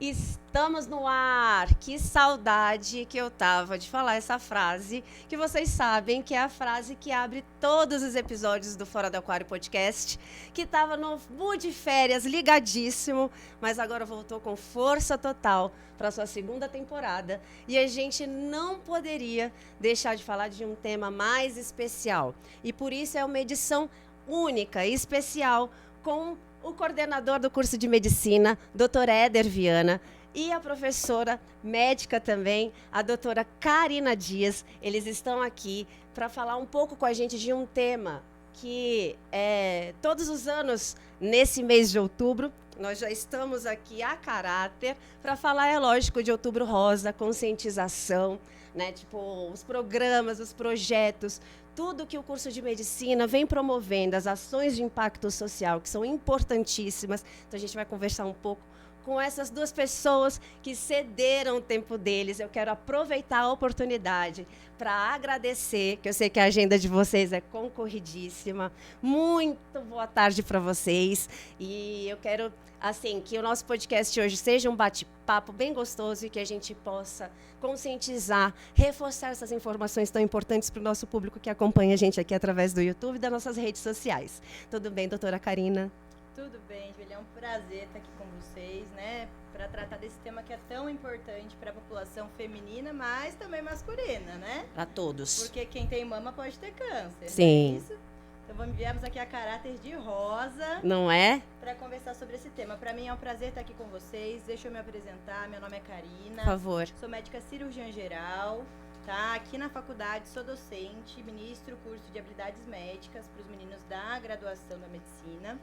Estamos no ar! Que saudade que eu tava de falar essa frase, que vocês sabem que é a frase que abre todos os episódios do Fora do Aquário Podcast, que tava no mood de férias ligadíssimo, mas agora voltou com força total para sua segunda temporada, e a gente não poderia deixar de falar de um tema mais especial. E por isso é uma edição única e especial com o coordenador do curso de medicina, Dr. Éder Viana, e a professora médica também, a doutora Karina Dias. Eles estão aqui para falar um pouco com a gente de um tema que todos os anos, nesse mês de outubro, nós já estamos aqui a caráter para falar, é lógico, de Outubro Rosa, conscientização, né? Tipo, os programas, os projetos, tudo que o curso de medicina vem promovendo, as ações de impacto social, que são importantíssimas. Então, a gente vai conversar um pouco com essas duas pessoas que cederam o tempo deles. Eu quero aproveitar a oportunidade para agradecer, que eu sei que a agenda de vocês é concorridíssima. Muito boa tarde para vocês. E eu quero, assim, que o nosso podcast hoje seja um bate-papo bem gostoso e que a gente possa conscientizar, reforçar essas informações tão importantes para o nosso público que acompanha a gente aqui através do YouTube e das nossas redes sociais. Tudo bem, doutora Karina? Tudo bem, Julia, é um prazer estar aqui com vocês, né, para tratar desse tema que é tão importante para a população feminina, mas também masculina, né? Para todos. Porque quem tem mama pode ter câncer. Sim. Não é isso? Então viemos aqui a caráter de rosa. Não é? Para conversar sobre esse tema. Para mim é um prazer estar aqui com vocês. Deixa eu me apresentar. Meu nome é Karina. Por favor. Sou médica cirurgiã geral. Tá? Aqui na faculdade sou docente, ministro o curso de habilidades médicas para os meninos da graduação da medicina.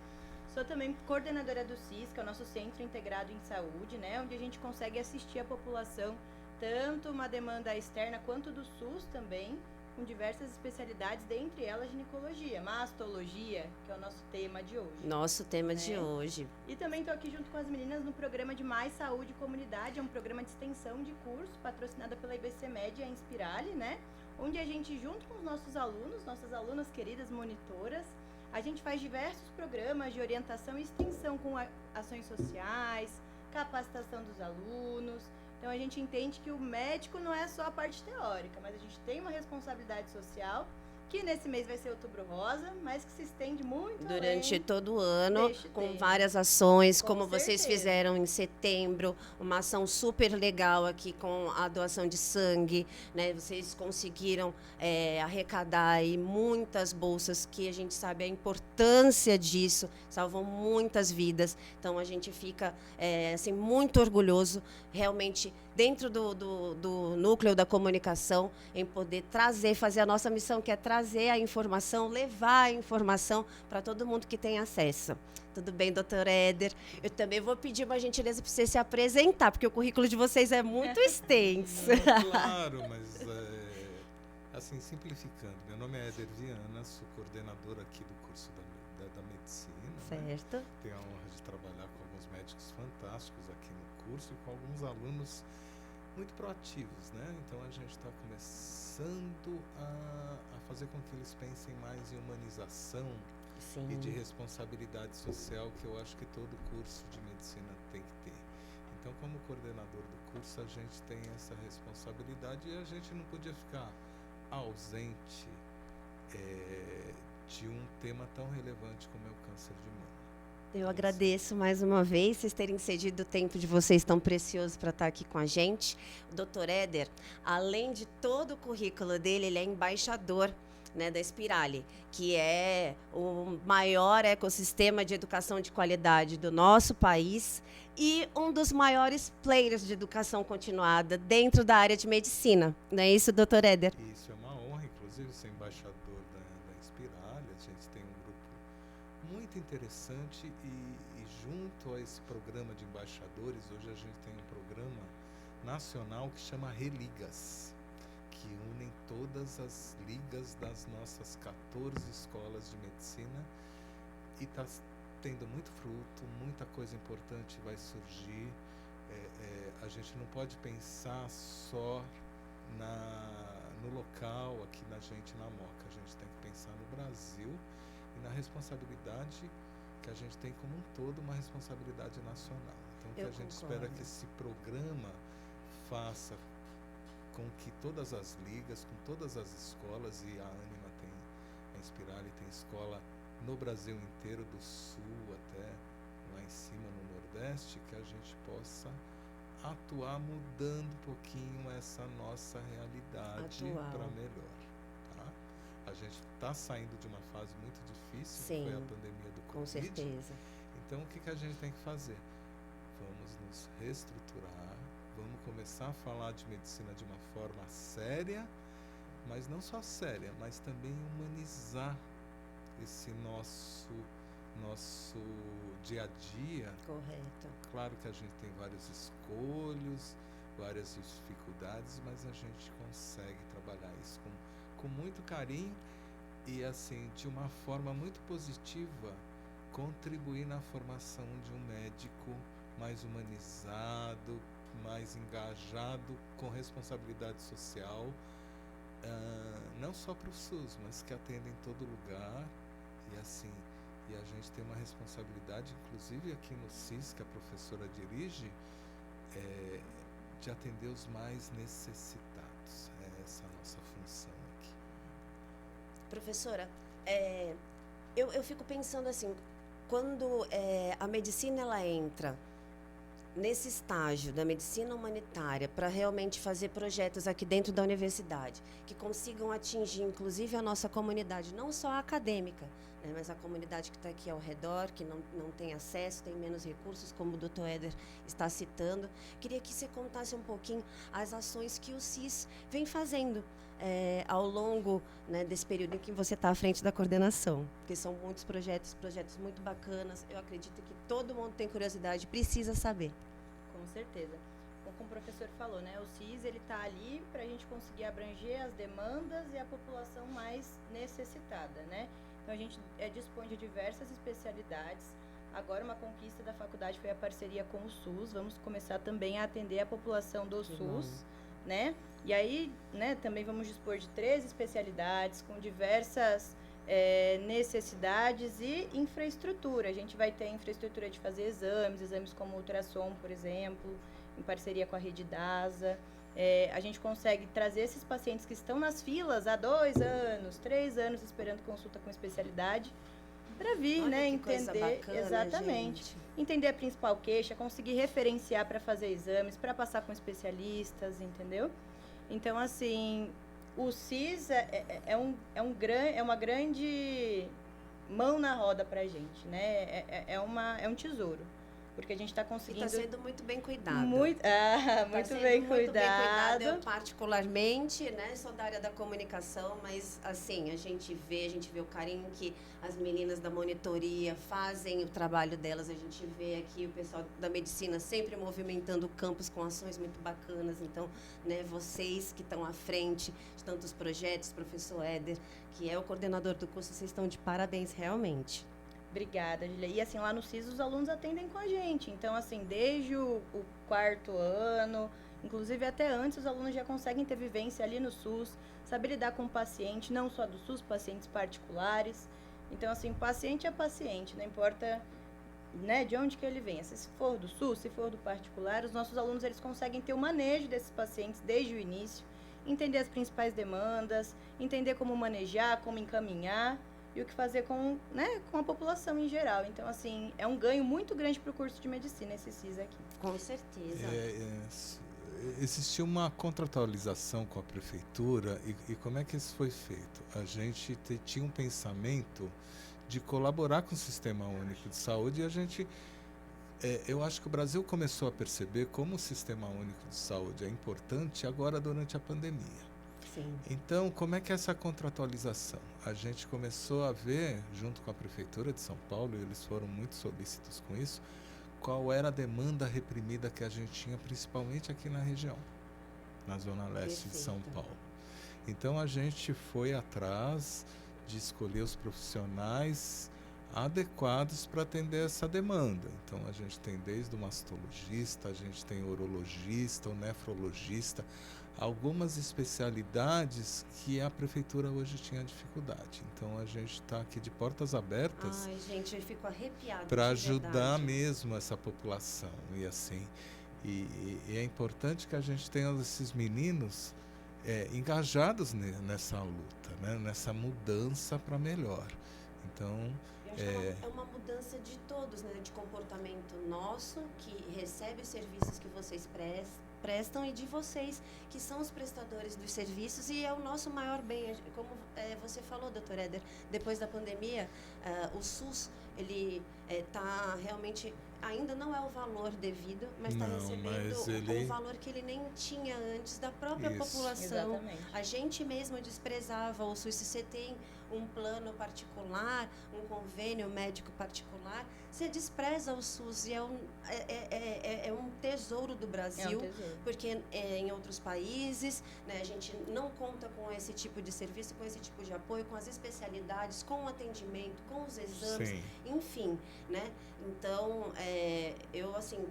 Sou também coordenadora do CIS, que é o nosso Centro Integrado em Saúde, né, onde a gente consegue assistir a população, tanto uma demanda externa quanto do SUS também, com diversas especialidades, dentre elas ginecologia, mastologia, que é o nosso tema de hoje. Nosso tema de hoje. E também estou aqui junto com as meninas no programa de Mais Saúde e Comunidade, é um programa de extensão de curso, patrocinado pela IBCMed e a Inspirale, né, onde a gente, junto com os nossos alunos, nossas alunas queridas monitoras, a gente faz diversos programas de orientação e extensão com ações sociais, capacitação dos alunos. Então, a gente entende que o médico não é só a parte teórica, mas a gente tem uma responsabilidade social, que nesse mês vai ser Outubro Rosa, mas que se estende muito durante além todo o ano, com tema. várias ações, Com como certeza. Vocês fizeram em setembro, uma ação super legal aqui com a doação de sangue, né? Vocês conseguiram arrecadar aí muitas bolsas, que a gente sabe a importância disso, salvam muitas vidas. Então, a gente fica assim, muito orgulhoso, realmente, dentro do núcleo da comunicação, em poder trazer, fazer a nossa missão, que é trazer a informação, levar a informação para todo mundo que tem acesso. Tudo bem, doutor Éder? Eu também vou pedir uma gentileza para você se apresentar, porque o currículo de vocês é muito extenso. Claro, mas assim, simplificando, meu nome é Éder Viana, sou coordenador aqui do curso da medicina. Certo. Né? Tenho a honra de trabalhar com alguns médicos fantásticos aqui no curso e com alguns alunos muito proativos, né? Então a gente está começando a fazer com que eles pensem mais em humanização. Sim. E de responsabilidade social, que eu acho que todo curso de medicina tem que ter. Então, como coordenador do curso, a gente tem essa responsabilidade e a gente não podia ficar ausente de um tema tão relevante como é o câncer de mama. Eu agradeço mais uma vez vocês terem cedido o tempo de vocês tão precioso para estar aqui com a gente. O Dr. Éder, além de todo o currículo dele, ele é embaixador, né, da Inspirale, que é o maior ecossistema de educação de qualidade do nosso país e um dos maiores players de educação continuada dentro da área de medicina. Não é isso, doutor Éder? Isso, é uma honra, inclusive, ser embaixador da Inspirale. A gente tem um grupo muito interessante e junto a esse programa de embaixadores, hoje a gente tem um programa nacional que chama Religas, que unem todas as ligas das nossas 14 escolas de medicina e está tendo muito fruto, muita coisa importante vai surgir. A gente não pode pensar só no local, aqui na gente na Moca. A gente tem que pensar no Brasil e na responsabilidade que a gente tem como um todo, uma responsabilidade nacional. Então, o que Eu a gente concordo. espera que esse programa faça com que todas as ligas, com todas as escolas, e a Ânima tem, a Inspirali tem escola no Brasil inteiro, do sul até lá em cima no Nordeste, que a gente possa atuar mudando um pouquinho essa nossa realidade Atual. para melhor. Tá? A gente está saindo de uma fase muito difícil, que Sim, foi a pandemia do com Covid. certeza. Então, o que, que a gente tem que fazer? Vamos nos reestruturar, vamos começar a falar de medicina de uma forma séria, mas não só séria, mas também humanizar esse nosso dia a dia. Correto. Claro que a gente tem vários escolhos, várias dificuldades, mas a gente consegue trabalhar isso com muito carinho e, assim, de uma forma muito positiva, contribuir na formação de um médico mais humanizado, mais engajado, com responsabilidade social, não só para o SUS, mas que atenda em todo lugar. E assim, e a gente tem uma responsabilidade, inclusive aqui no CIS, que a professora dirige, de atender os mais necessitados. É essa a nossa função aqui. Professora, eu fico pensando assim, quando a medicina ela entra nesse estágio da medicina humanitária para realmente fazer projetos aqui dentro da universidade que consigam atingir inclusive a nossa comunidade, não só a acadêmica, né, mas a comunidade que está aqui ao redor, que não tem acesso, tem menos recursos, como o Dr. Éder está citando. Queria que você contasse um pouquinho as ações que o CIS vem fazendo ao longo, né, desse período em que você está à frente da coordenação, porque são muitos projetos muito bacanas. Eu acredito que todo mundo tem curiosidade, precisa saber. Com certeza. Como o professor falou, né, o CIS ele está ali para a gente conseguir abranger as demandas e a população mais necessitada, né? Então a gente dispõe de diversas especialidades. Agora uma conquista da faculdade foi a parceria com o SUS. Vamos começar também a atender a população do SUS, né? E aí, né, também vamos dispor de 13 especialidades com diversas necessidades e infraestrutura. A gente vai ter infraestrutura de fazer exames como ultrassom, por exemplo, em parceria com a rede DASA. A gente consegue trazer esses pacientes que estão nas filas há 2 anos, 3 anos esperando consulta com especialidade, para vir, Olha, né, que coisa entender bacana, exatamente, gente. Entender a principal queixa, conseguir referenciar para fazer exames, para passar com especialistas, entendeu? Então, assim, o CIS é uma grande mão na roda para a gente, né? É um tesouro, porque a gente está conseguindo... E está sendo muito bem cuidado. Muito bem cuidado. Particularmente, né, sou da área da comunicação, mas assim, a gente vê o carinho que as meninas da monitoria fazem o trabalho delas, a gente vê aqui o pessoal da medicina sempre movimentando o campus com ações muito bacanas. Então, né, vocês que estão à frente de tantos projetos, professor Éder, que é o coordenador do curso, vocês estão de parabéns, realmente. Obrigada, Julia. E assim, lá no CIS os alunos atendem com a gente. Então, assim, desde o 4º ano, inclusive até antes, os alunos já conseguem ter vivência ali no SUS, saber lidar com o paciente, não só do SUS, pacientes particulares. Então, assim, paciente é paciente, não importa, né, de onde que ele venha. Se for do SUS, se for do particular, os nossos alunos eles conseguem ter o manejo desses pacientes desde o início, entender as principais demandas, entender como manejar, como encaminhar e o que fazer com a população em geral. Então, assim, é um ganho muito grande para o curso de medicina, esse CIS aqui. Com certeza. Existiu uma contratualização com a prefeitura e como é que isso foi feito? A gente tinha um pensamento de colaborar com o Sistema Único de Saúde e a gente... eu acho que o Brasil começou a perceber como o Sistema Único de Saúde é importante agora durante a pandemia. Sim. Então, como é que é essa contratualização? A gente começou a ver, junto com a Prefeitura de São Paulo, e eles foram muito solícitos com isso, qual era a demanda reprimida que a gente tinha, principalmente aqui na região, na Zona Leste de São Paulo. Então, a gente foi atrás de escolher os profissionais adequados para atender essa demanda. Então, a gente tem desde o mastologista, a gente tem o urologista, o nefrologista, algumas especialidades que a prefeitura hoje tinha dificuldade. Então, a gente está aqui de portas abertas. Ai, gente, eu fico arrepiada. Para de ajudar verdade. mesmo essa população. E assim, e é importante que a gente tenha esses meninos engajados nessa luta, né? Nessa mudança para melhor. Então, Eu acho que é uma mudança de todos, né? De comportamento nosso, que recebe os serviços que vocês prestam, e de vocês, que são os prestadores dos serviços, e é o nosso maior bem. Como você falou, doutor Éder, depois da pandemia, o SUS, ele está realmente... Ainda não é o valor devido, mas está recebendo o valor que ele nem tinha antes da própria população. Exatamente. A gente mesmo desprezava o SUS. Se você tem um plano particular, um convênio médico particular, você despreza o SUS, e é um tesouro do Brasil, É um tesouro. porque em outros países, né, a gente não conta com esse tipo de serviço, com esse tipo de apoio, com as especialidades, com o atendimento, com os exames, sim. enfim, né? Então, eu, assim,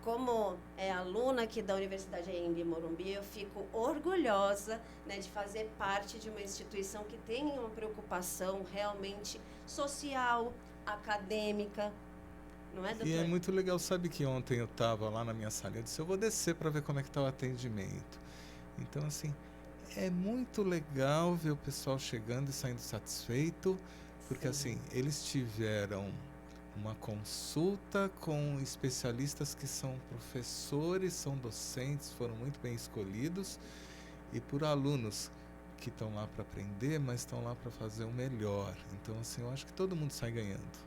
como aluna aqui da Universidade Anhembi Morumbi, eu fico orgulhosa, né, de fazer parte de uma instituição que tem uma preocupação realmente social, acadêmica, não é, doutor? E é muito legal, sabe que ontem eu estava lá na minha sala, eu disse, eu vou descer para ver como é que está o atendimento. Então, assim, é muito legal ver o pessoal chegando e saindo satisfeito, porque, assim, eles tiveram uma consulta com especialistas que são professores, são docentes, foram muito bem escolhidos, e por alunos que estão lá para aprender, mas estão lá para fazer o melhor. Então, assim, eu acho que todo mundo sai ganhando.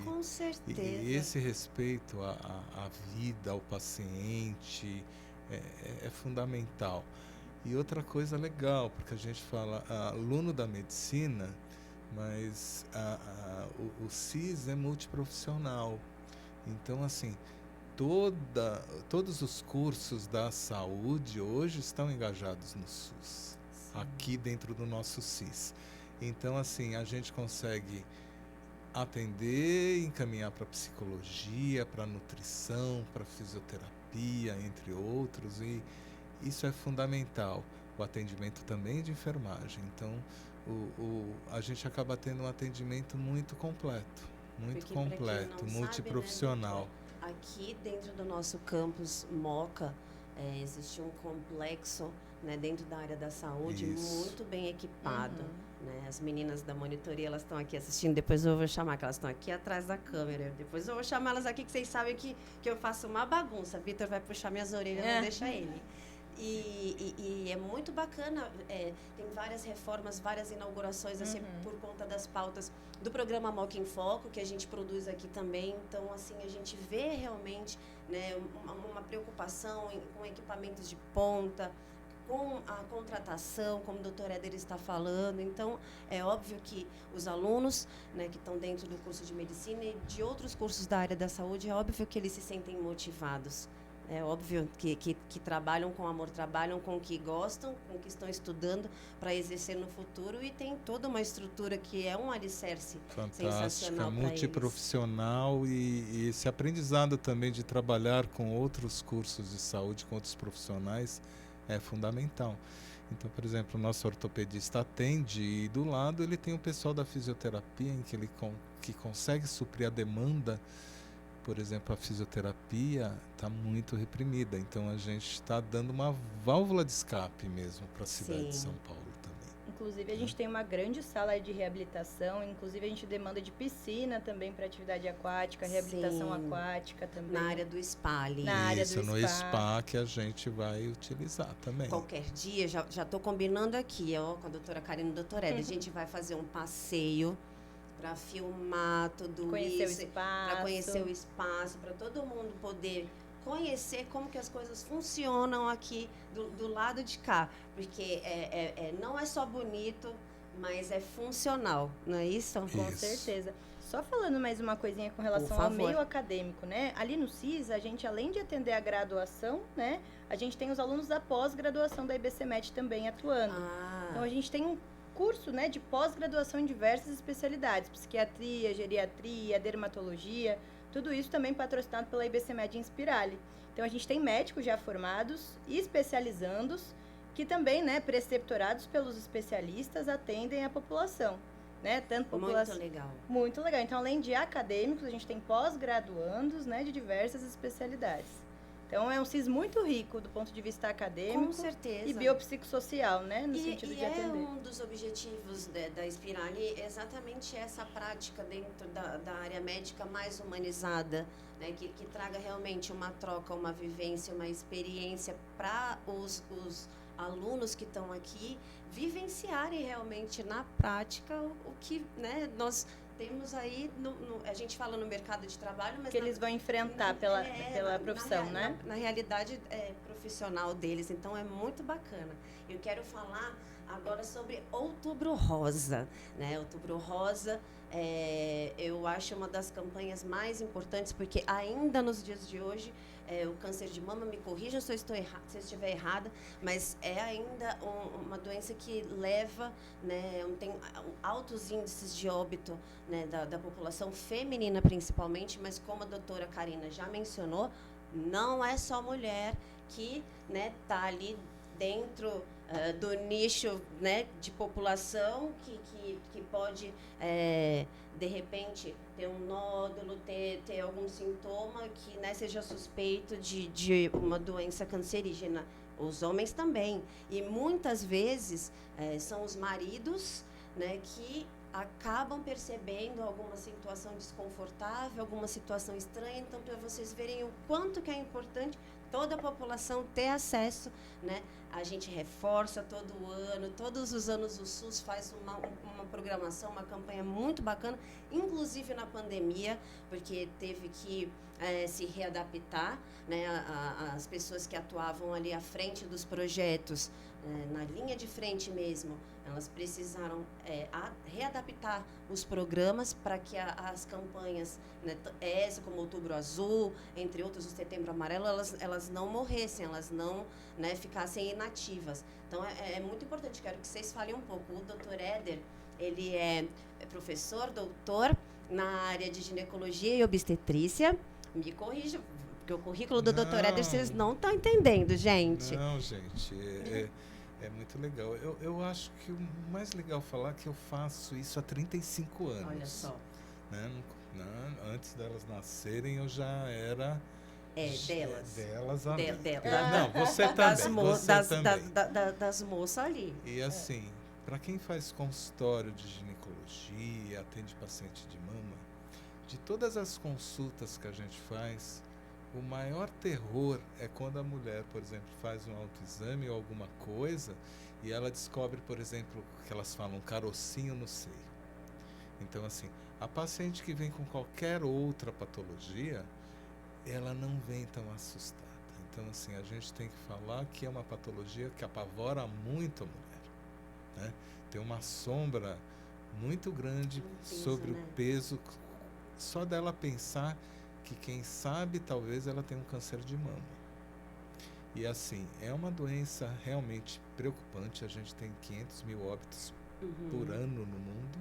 Com certeza. E esse respeito à vida, ao paciente, é fundamental. E outra coisa legal, porque a gente fala aluno da medicina, mas o CIS é multiprofissional. Então, assim, todos os cursos da saúde hoje estão engajados no SUS, aqui dentro do nosso CIS. Então, assim, a gente consegue atender, encaminhar para psicologia, para nutrição, para fisioterapia, entre outros, e isso é fundamental. O atendimento também de enfermagem. Então, a gente acaba tendo um atendimento muito completo, Porque, pra quem não sabe, multiprofissional. né, aqui dentro do nosso campus Moca, existe um complexo, né, dentro da área da saúde, Isso. muito bem equipado. Né? As meninas da monitoria, elas estão aqui assistindo, depois eu vou chamar, que elas estão aqui atrás da câmera. Depois eu vou chamar elas aqui, que vocês sabem que eu faço uma bagunça. Vitor vai puxar minhas orelhas, não deixa ele. E é muito bacana, tem várias reformas, várias inaugurações, assim, por conta das pautas do programa Moca em Foco, que a gente produz aqui também. Então, assim, a gente vê realmente, né, uma preocupação com equipamentos de ponta, com a contratação, como o doutor Éder está falando. Então, é óbvio que os alunos, né, que estão dentro do curso de medicina e de outros cursos da área da saúde, é óbvio que eles se sentem motivados. É óbvio que trabalham com amor, trabalham com o que gostam, com o que estão estudando para exercer no futuro, e tem toda uma estrutura que é um alicerce sensacional Fantástica, para multiprofissional, e esse aprendizado também de trabalhar com outros cursos de saúde, com outros profissionais, é fundamental. Então, por exemplo, o nosso ortopedista atende, e do lado ele tem o pessoal da fisioterapia, em que ele que consegue suprir a demanda. Por exemplo, a fisioterapia está muito reprimida, então a gente está dando uma válvula de escape mesmo para a cidade de São Paulo também. Inclusive, a gente tem uma grande sala de reabilitação, inclusive a gente demanda de piscina também para atividade aquática, reabilitação aquática também. Na área do spa ali. Na área do no spa. spa que a gente vai utilizar também. Qualquer dia, já estou combinando aqui, com a doutora Karina e o doutor Éder, a gente vai fazer um passeio para filmar tudo Conhecer isso, o espaço. para conhecer o espaço, para todo mundo poder conhecer como que as coisas funcionam aqui do lado de cá, porque não é só bonito, mas é funcional, não é isso? Com certeza. Só falando mais uma coisinha com relação ao meio acadêmico, né? Ali no CIS, a gente, além de atender a graduação, né? A gente tem os alunos da pós-graduação da IBCMED também atuando. Então, a gente tem um curso, né, de pós-graduação em diversas especialidades, psiquiatria, geriatria, dermatologia, tudo isso também patrocinado pela IBCMed Inspirali. Então, a gente tem médicos já formados e especializandos, que também, né, preceptorados pelos especialistas, atendem a população, né, tanto população... Muito legal. Muito legal. Então, além de acadêmicos, a gente tem pós-graduandos, né, de diversas especialidades. Então, é um CIS muito rico do ponto de vista acadêmico. Com certeza. E biopsicossocial, né, no sentido de atender. E é um dos objetivos da Inspirali exatamente essa prática dentro da área médica mais humanizada, né, que traga realmente uma troca, uma vivência, uma experiência para os alunos que estão aqui vivenciarem realmente na prática o que, né, nós temos aí, a gente fala no mercado de trabalho, mas... Que eles vão enfrentar pela profissão, né? Na realidade profissional deles, então é muito bacana. Eu quero falar agora sobre Outubro Rosa, né? Outubro Rosa, eu acho uma das campanhas mais importantes, porque ainda nos dias de hoje, o câncer de mama, me corrijam se eu estiver errada, mas é ainda uma doença que leva, né, tem altos índices de óbito, né, da população feminina principalmente, mas como a doutora Karina já mencionou, não é só mulher que, né, tá ali dentro do nicho, né, de população que pode, de repente, ter um nódulo, ter algum sintoma que, né, seja suspeito de uma doença cancerígena. Os homens também. E muitas vezes são os maridos, né, que acabam percebendo alguma situação desconfortável, alguma situação estranha. Então, para vocês verem o quanto que é importante toda a população ter acesso, né? A gente reforça todo ano, todos os anos o SUS faz uma programação, uma campanha muito bacana, inclusive na pandemia, porque teve que se readaptar, né? As pessoas que atuavam ali à frente dos projetos, na linha de frente mesmo, elas precisaram readaptar os programas para que as campanhas, né, essa como Outubro Azul, entre outros, o Setembro Amarelo, elas não morressem, elas não, né, ficassem inativas. Então, é muito importante, quero que vocês falem um pouco. O Dr. Éder, ele é professor, doutor na área de ginecologia e obstetrícia. Me corrija, porque o currículo do Dr. Éder vocês não estão entendendo, gente. Não, gente, é muito legal. Eu acho que o mais legal falar é que eu faço isso há 35 anos. Olha só. Né? Antes delas nascerem, eu já era... delas. Delas. Não, você também. Das moças ali. E assim, para quem faz consultório de ginecologia, atende paciente de mama, de todas as consultas que a gente faz, o maior terror é quando a mulher, por exemplo, faz um autoexame ou alguma coisa e ela descobre, por exemplo, que elas falam um carocinho no seio. Então, assim, a paciente que vem com qualquer outra patologia, ela não vem tão assustada. Então, assim, a gente tem que falar que é uma patologia que apavora muito a mulher, né? Tem uma sombra muito grande sobre o peso, só dela pensar que quem sabe talvez ela tenha um câncer de mama. E assim, é uma doença realmente preocupante. A gente tem 500 mil óbitos por ano no mundo,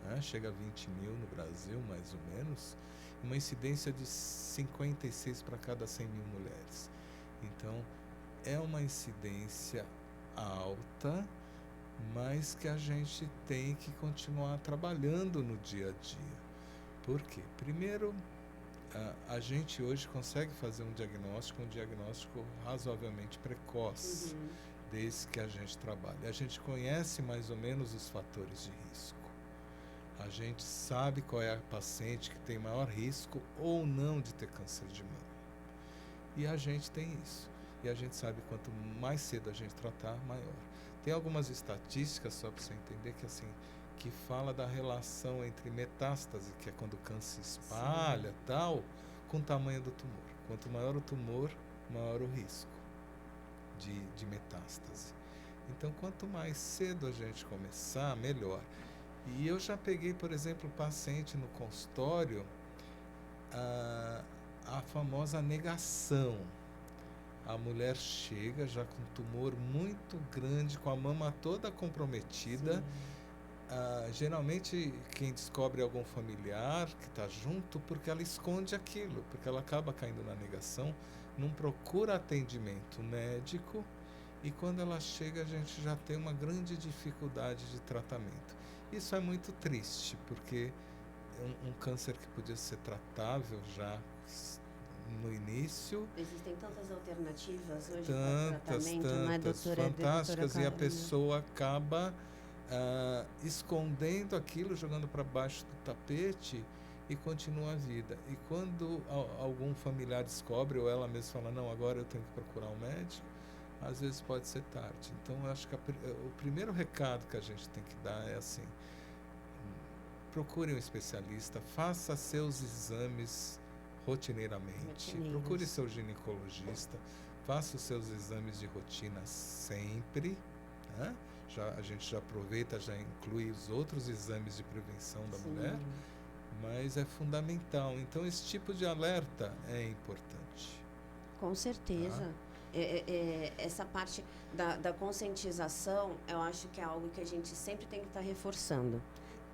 né? Chega a 20 mil no Brasil, mais ou menos, uma incidência de 56 para cada 100 mil mulheres. Então, é uma incidência alta, mas que a gente tem que continuar trabalhando no dia a dia. Por quê? Primeiro, a gente hoje consegue fazer um diagnóstico razoavelmente precoce, desde que a gente trabalha. A gente conhece mais ou menos os fatores de risco. A gente sabe qual é a paciente que tem maior risco ou não de ter câncer de mama. E a gente tem isso. E a gente sabe quanto mais cedo a gente tratar, maior. Tem algumas estatísticas, só para você entender, que assim, que fala da relação entre metástase, que é quando o câncer se espalha, tal, com o tamanho do tumor. Quanto maior o tumor, maior o risco de metástase. Então, quanto mais cedo a gente começar, melhor. E eu já peguei, por exemplo, paciente no consultório, a famosa negação. a mulher chega já com um tumor muito grande, com a mama toda comprometida. Geralmente quem descobre é algum familiar que está junto, porque ela esconde aquilo, porque ela acaba caindo na negação, não procura atendimento médico, e quando ela chega a gente já tem uma grande dificuldade de tratamento. Isso é muito triste, porque é um câncer que podia ser tratável já no início. Existem tantas alternativas hoje Tantas, para tratamento, não é, doutora? fantásticas, e a pessoa acaba escondendo aquilo, jogando para baixo do tapete e continua a vida. E quando algum familiar descobre, ou ela mesma fala, não, agora eu tenho que procurar um médico, às vezes pode ser tarde. Então, eu acho que o primeiro recado que a gente tem que dar é assim, procure um especialista, faça seus exames rotineiramente, procure seu ginecologista, faça os seus exames de rotina sempre, né? A gente já aproveita, já inclui os outros exames de prevenção da mulher, mas é fundamental. Então, esse tipo de alerta é importante. Com certeza. Essa parte da conscientização, eu acho que é algo que a gente sempre tem que estar reforçando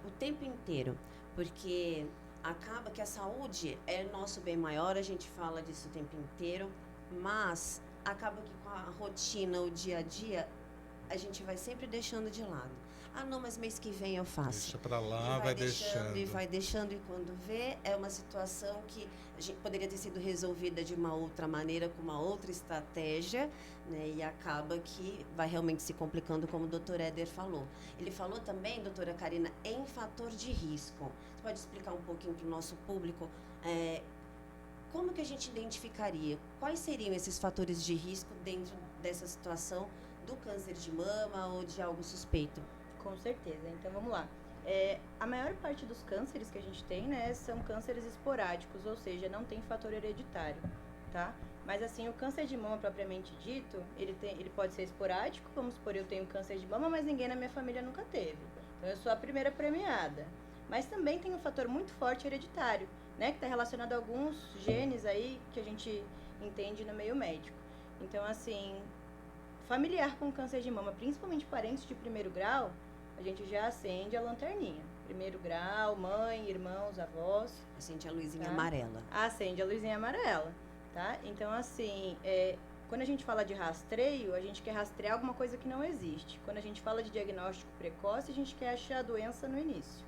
o tempo inteiro, porque acaba que a saúde é nosso bem maior, a gente fala disso o tempo inteiro, mas acaba que com a rotina, o dia a dia, a gente vai sempre deixando de lado. Ah, não, mas mês que vem eu faço. Deixa pra lá, vai deixando. E vai deixando, e quando vê, é uma situação que a gente poderia ter sido resolvida de uma outra maneira, com uma outra estratégia, né? E acaba que vai realmente se complicando, como o doutor Éder falou. Ele falou também, doutora Karina, em fator de risco. Você pode explicar um pouquinho para o nosso público como que a gente identificaria? Quais seriam esses fatores de risco dentro dessa situação do câncer de mama ou de algo suspeito? Com certeza. Então, vamos lá. A maior parte dos cânceres que a gente tem, né, são cânceres esporádicos, ou seja, não tem fator hereditário, tá? Mas, assim, o câncer de mama propriamente dito, ele pode ser esporádico, vamos supor, eu tenho câncer de mama, mas ninguém na minha família nunca teve. Então, eu sou a primeira premiada. Mas também tem um fator muito forte hereditário, né, que está relacionado a alguns genes aí que a gente entende no meio médico. Então, assim, familiar com câncer de mama, principalmente parentes de primeiro grau, a gente já acende a lanterninha. Primeiro grau, mãe, irmãos, avós. Acende a luzinha amarela. Acende a luzinha amarela, tá? Então, assim, quando a gente fala de rastreio, a gente quer rastrear alguma coisa que não existe. Quando a gente fala de diagnóstico precoce, a gente quer achar a doença no início,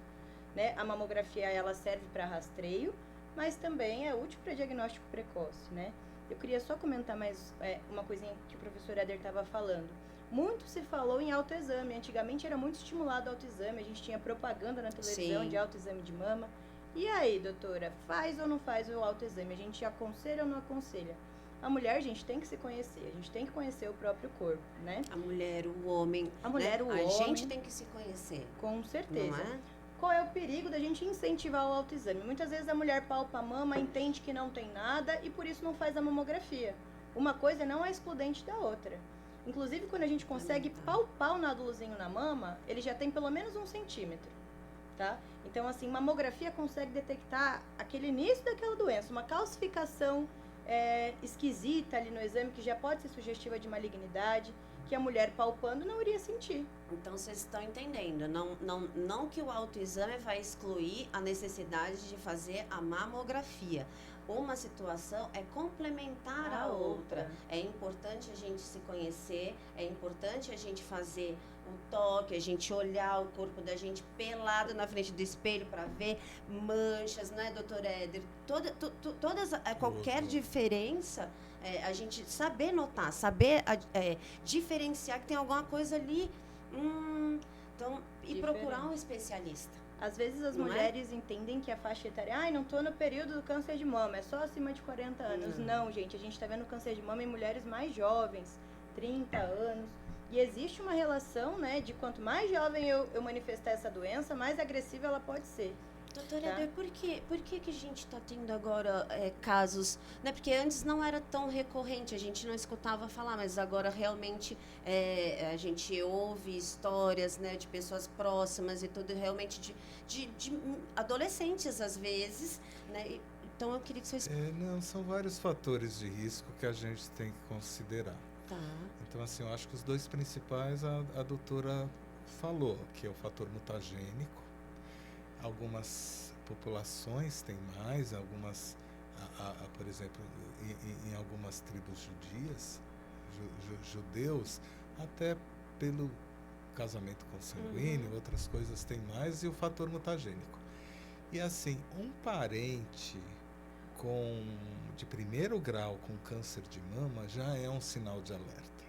né? A mamografia, ela serve para rastreio, mas também é útil para diagnóstico precoce, né? Eu queria só comentar mais uma coisinha que o professor Éder estava falando. Muito se falou em autoexame. Antigamente era muito estimulado o autoexame. A gente tinha propaganda na televisão de autoexame de mama. E aí, doutora, faz ou não faz o autoexame? A gente aconselha ou não aconselha? A mulher, gente, tem que se conhecer. A gente tem que conhecer o próprio corpo, né? A mulher, o homem. A mulher, o homem. A gente tem que se conhecer. Com certeza. Não é? Qual é o perigo da gente incentivar o autoexame? Muitas vezes a mulher palpa a mama, entende que não tem nada e por isso não faz a mamografia. Uma coisa não é excludente da outra. Inclusive, quando a gente consegue palpar o nódulozinho na mama, ele já tem pelo menos 1 centímetro, tá? Então, assim, mamografia consegue detectar aquele início daquela doença, uma calcificação esquisita ali no exame, que já pode ser sugestiva de malignidade, que a mulher palpando não iria sentir. Então, vocês estão entendendo. Não que o autoexame vai excluir a necessidade de fazer a mamografia. Uma situação é complementar a outra. É importante a gente se conhecer, é importante a gente fazer o toque, a gente olhar o corpo da gente pelado na frente do espelho para ver manchas, né, doutor Éder? Qualquer diferença, a gente saber notar, saber diferenciar que tem alguma coisa ali. Então, e procurar um especialista. Às vezes as mulheres entendem que a faixa etária, não tô no período do câncer de mama, é só acima de 40 anos. Não, gente, a gente está vendo câncer de mama em mulheres mais jovens, 30 anos. E existe uma relação, né, de quanto mais jovem eu manifestar essa doença, mais agressiva ela pode ser. Doutora Éder, por que a gente está tendo agora casos, né? Porque antes não era tão recorrente, a gente não escutava falar, mas agora realmente a gente ouve histórias, né, de pessoas próximas e tudo, realmente de adolescentes às vezes, né, Então eu queria que você... Não, são vários fatores de risco que a gente tem que considerar. Tá. Então, assim, eu acho que os dois principais a doutora falou, que é o fator mutagênico. Algumas populações têm mais, algumas, por exemplo, em algumas tribos judias, judeus, até pelo casamento consanguíneo, outras coisas têm mais, e o fator mutagênico. E assim, um parente de primeiro grau com câncer de mama já é um sinal de alerta.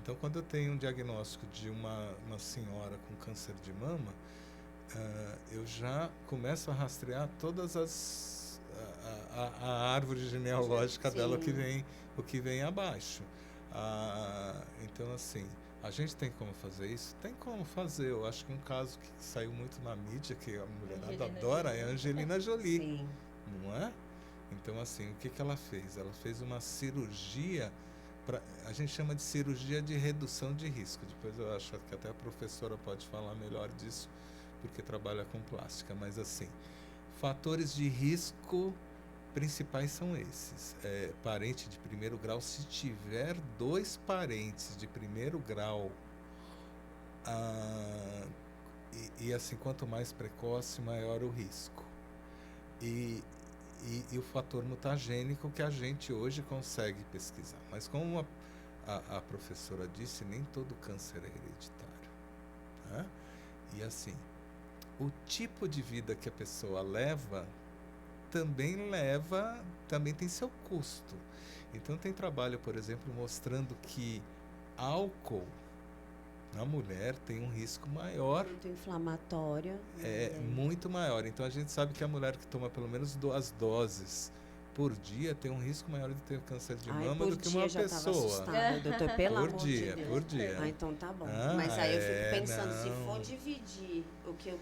Então, quando eu tenho um diagnóstico de uma senhora com câncer de mama, eu já começo a rastrear todas a árvore genealógica dela, o que vem abaixo. Então, assim, a gente tem como fazer isso? Tem como fazer. Eu acho que um caso que saiu muito na mídia, que a mulherada adora, é a Angelina Jolie. Sim. Não é? Então, assim, o que ela fez? Ela fez uma cirurgia, a gente chama de cirurgia de redução de risco. Depois eu acho que até a professora pode falar melhor disso, porque trabalha com plástica. Mas, assim, fatores de risco principais são esses. Parente de primeiro grau, se tiver 2 parentes de primeiro grau, e assim, quanto mais precoce, maior o risco. E o fator mutagênico que a gente hoje consegue pesquisar. Mas como a professora disse, nem todo câncer é hereditário. Né? E assim, o tipo de vida que a pessoa leva também tem seu custo. Então tem trabalho, por exemplo, mostrando que álcool na mulher tem um risco maior. Muito inflamatório. Muito maior. Então a gente sabe que a mulher que toma pelo menos 2 doses por dia tem um risco maior de ter câncer de mama do que uma pessoa. Doutor, pelo amor de Deus. Por dia. Então tá bom. Mas aí eu fico pensando, se for dividir o que eu,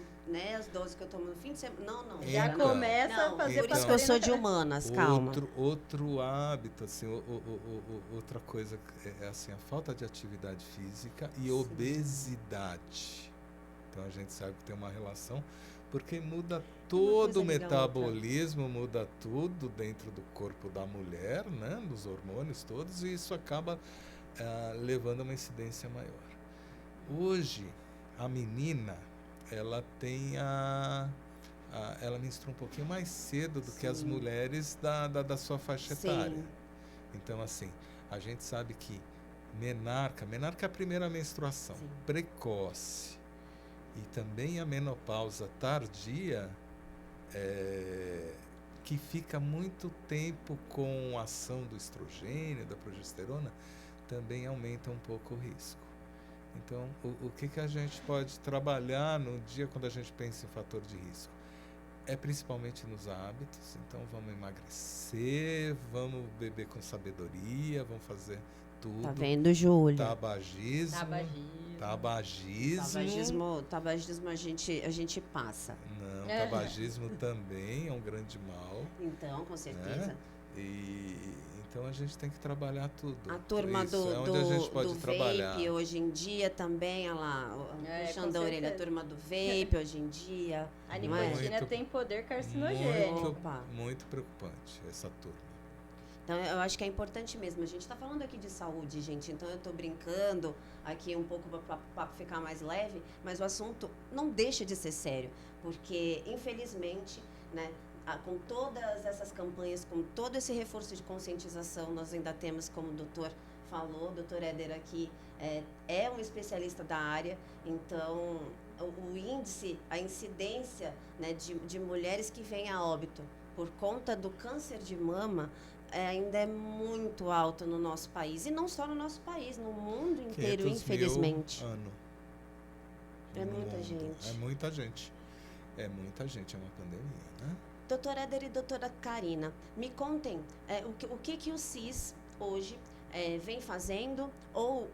as doses que eu tomo no fim de semana, não. Já então, começa a fazer por isso que eu sou de humanas, calma. Outro hábito, assim, outra coisa é assim, a falta de atividade física e obesidade. Então a gente sabe que tem uma relação, porque muda todo o metabolismo, muda tudo dentro do corpo da mulher, né, dos hormônios todos, e isso acaba levando a uma incidência maior. Hoje, a menina, ela tem ela menstrua um pouquinho mais cedo do que as mulheres da sua faixa etária. Então, assim, a gente sabe que menarca é a primeira menstruação, precoce, e também a menopausa tardia, que fica muito tempo com a ação do estrogênio, da progesterona, também aumenta um pouco o risco. Então, o que a gente pode trabalhar no dia quando a gente pensa em fator de risco? É principalmente nos hábitos. Então, vamos emagrecer, vamos beber com sabedoria, vamos fazer tudo. Tá vendo, Júlia? Tabagismo a gente passa. Não, tabagismo também é um grande mal. Então, com certeza. Né? Então a gente tem que trabalhar tudo. A turma a gente pode do trabalhar. vape hoje em dia também, olha lá, puxando a orelha, a turma do vape hoje em dia. A nicotina tem poder carcinogênico. Muito preocupante essa turma. Então, eu acho que é importante mesmo. A gente está falando aqui de saúde, gente. Então, eu estou brincando aqui um pouco para o papo ficar mais leve, mas o assunto não deixa de ser sério, porque, infelizmente, né, com todas essas campanhas, com todo esse reforço de conscientização, nós ainda temos, como o doutor falou, o doutor Éder aqui é um especialista da área, então o índice, a incidência, né, de mulheres que vêm a óbito por conta do câncer de mama ainda é muito alto no nosso país, e não só no nosso país, no mundo inteiro, infelizmente. Ano. É muita gente. É muita gente. É muita gente, é uma pandemia, né? Doutora Éder e doutora Karina, me contem o que o CIS hoje vem fazendo, ou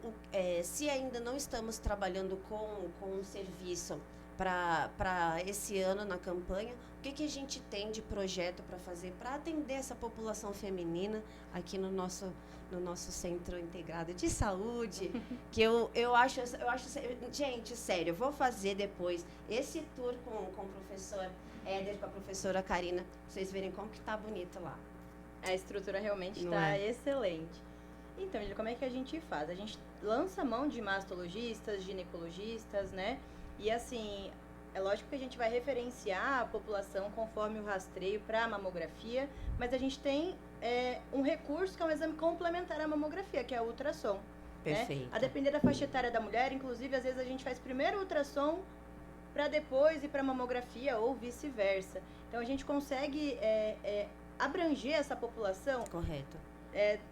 se ainda não estamos trabalhando com um serviço para esse ano na campanha, o que a gente tem de projeto para fazer para atender essa população feminina aqui no nosso Centro Integrado de Saúde, que eu acho, gente, sério, eu vou fazer depois esse tour com o professor Éder, com a professora Karina, pra vocês verem como que tá bonito lá. A estrutura realmente Não está é? excelente. Então, Lília, como é que a gente faz? A gente lança mão de mastologistas, ginecologistas, né? E assim, é lógico que a gente vai referenciar a população conforme o rastreio para a mamografia, mas a gente tem um recurso que é um exame complementar à mamografia, que é o ultrassom. Perfeito. A depender da faixa etária da mulher, inclusive, às vezes a gente faz primeiro o ultrassom para depois ir para a mamografia ou vice-versa. Então, a gente consegue abranger essa população Correto.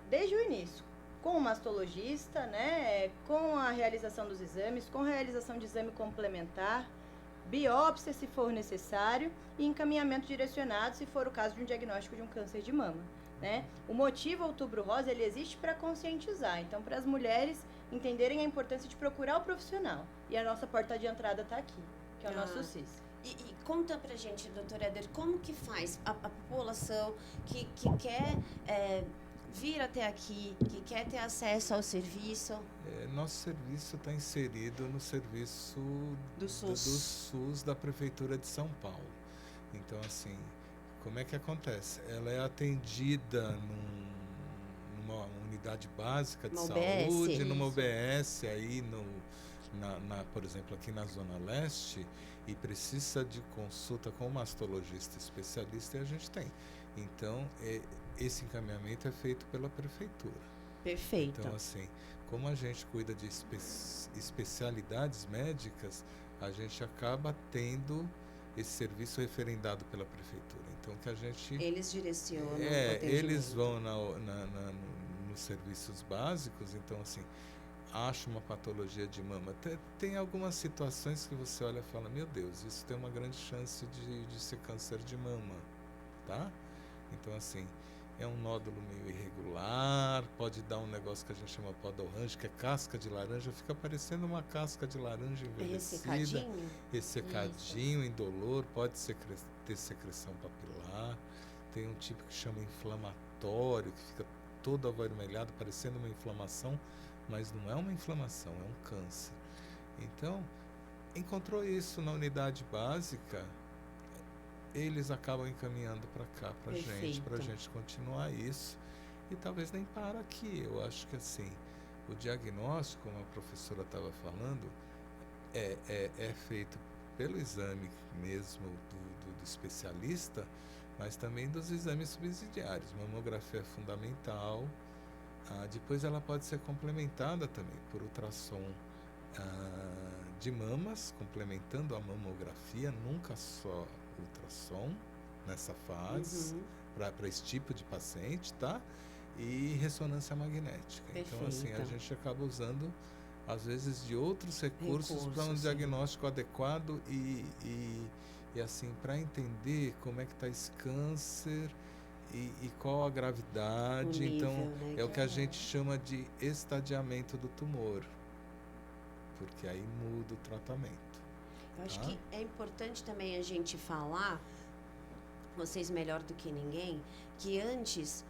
desde o início, com o mastologista, né, com a realização dos exames, com a realização de exame complementar, biópsia se for necessário e encaminhamento direcionado se for o caso de um diagnóstico de um câncer de mama, né? O motivo Outubro Rosa, ele existe para conscientizar, então para as mulheres entenderem a importância de procurar o profissional. E a nossa porta de entrada está aqui, que é o nosso CIS. E conta pra gente, doutor Éder, como que faz a população que quer vir até aqui, que quer ter acesso ao serviço? Nosso serviço está inserido no serviço Do SUS. do SUS da Prefeitura de São Paulo. Então, assim, como é que acontece? Ela é atendida numa unidade básica de Uma saúde, UBS, numa isso. UBS aí, por exemplo, aqui na Zona Leste, e precisa de consulta com o mastologista especialista, e a gente tem. Então, esse encaminhamento é feito pela Prefeitura. Perfeito. Então, assim, como a gente cuida de especialidades médicas, a gente acaba tendo esse serviço referendado pela Prefeitura. Então, que a gente... Eles direcionam o eles atendimento. vão nos serviços básicos, então, assim, acha uma patologia de mama. Tem algumas situações que você olha e fala, meu Deus, isso tem uma grande chance de ser câncer de mama, tá? Então, assim, é um nódulo meio irregular, pode dar um negócio que a gente chama podorrange, que é casca de laranja, fica parecendo uma casca de laranja envelhecida. Ressecadinho? Ressecadinho, indolor, pode ter secreção papilar. Tem um tipo que chama inflamatório, que fica todo avermelhado, parecendo uma inflamação, mas não é uma inflamação, é um câncer. Então, encontrou isso na unidade básica, eles acabam encaminhando para cá, para gente continuar isso. E talvez nem para aqui. Eu acho que, assim, o diagnóstico, como a professora estava falando, é feito pelo exame mesmo do especialista, mas também dos exames subsidiários. Mamografia é fundamental. Depois ela pode ser complementada também por ultrassom de mamas, complementando a mamografia, nunca só ultrassom nessa fase, para esse tipo de paciente, tá? E ressonância magnética. Perfeito. Então, assim, a gente acaba usando, às vezes, de outros recursos para um diagnóstico adequado e assim, para entender como é que está esse câncer e qual a gravidade. Nível, então, né, é o que a gente chama de estadiamento do tumor, porque aí muda o tratamento. Eu acho que é importante também a gente falar, vocês melhor do que ninguém, que antes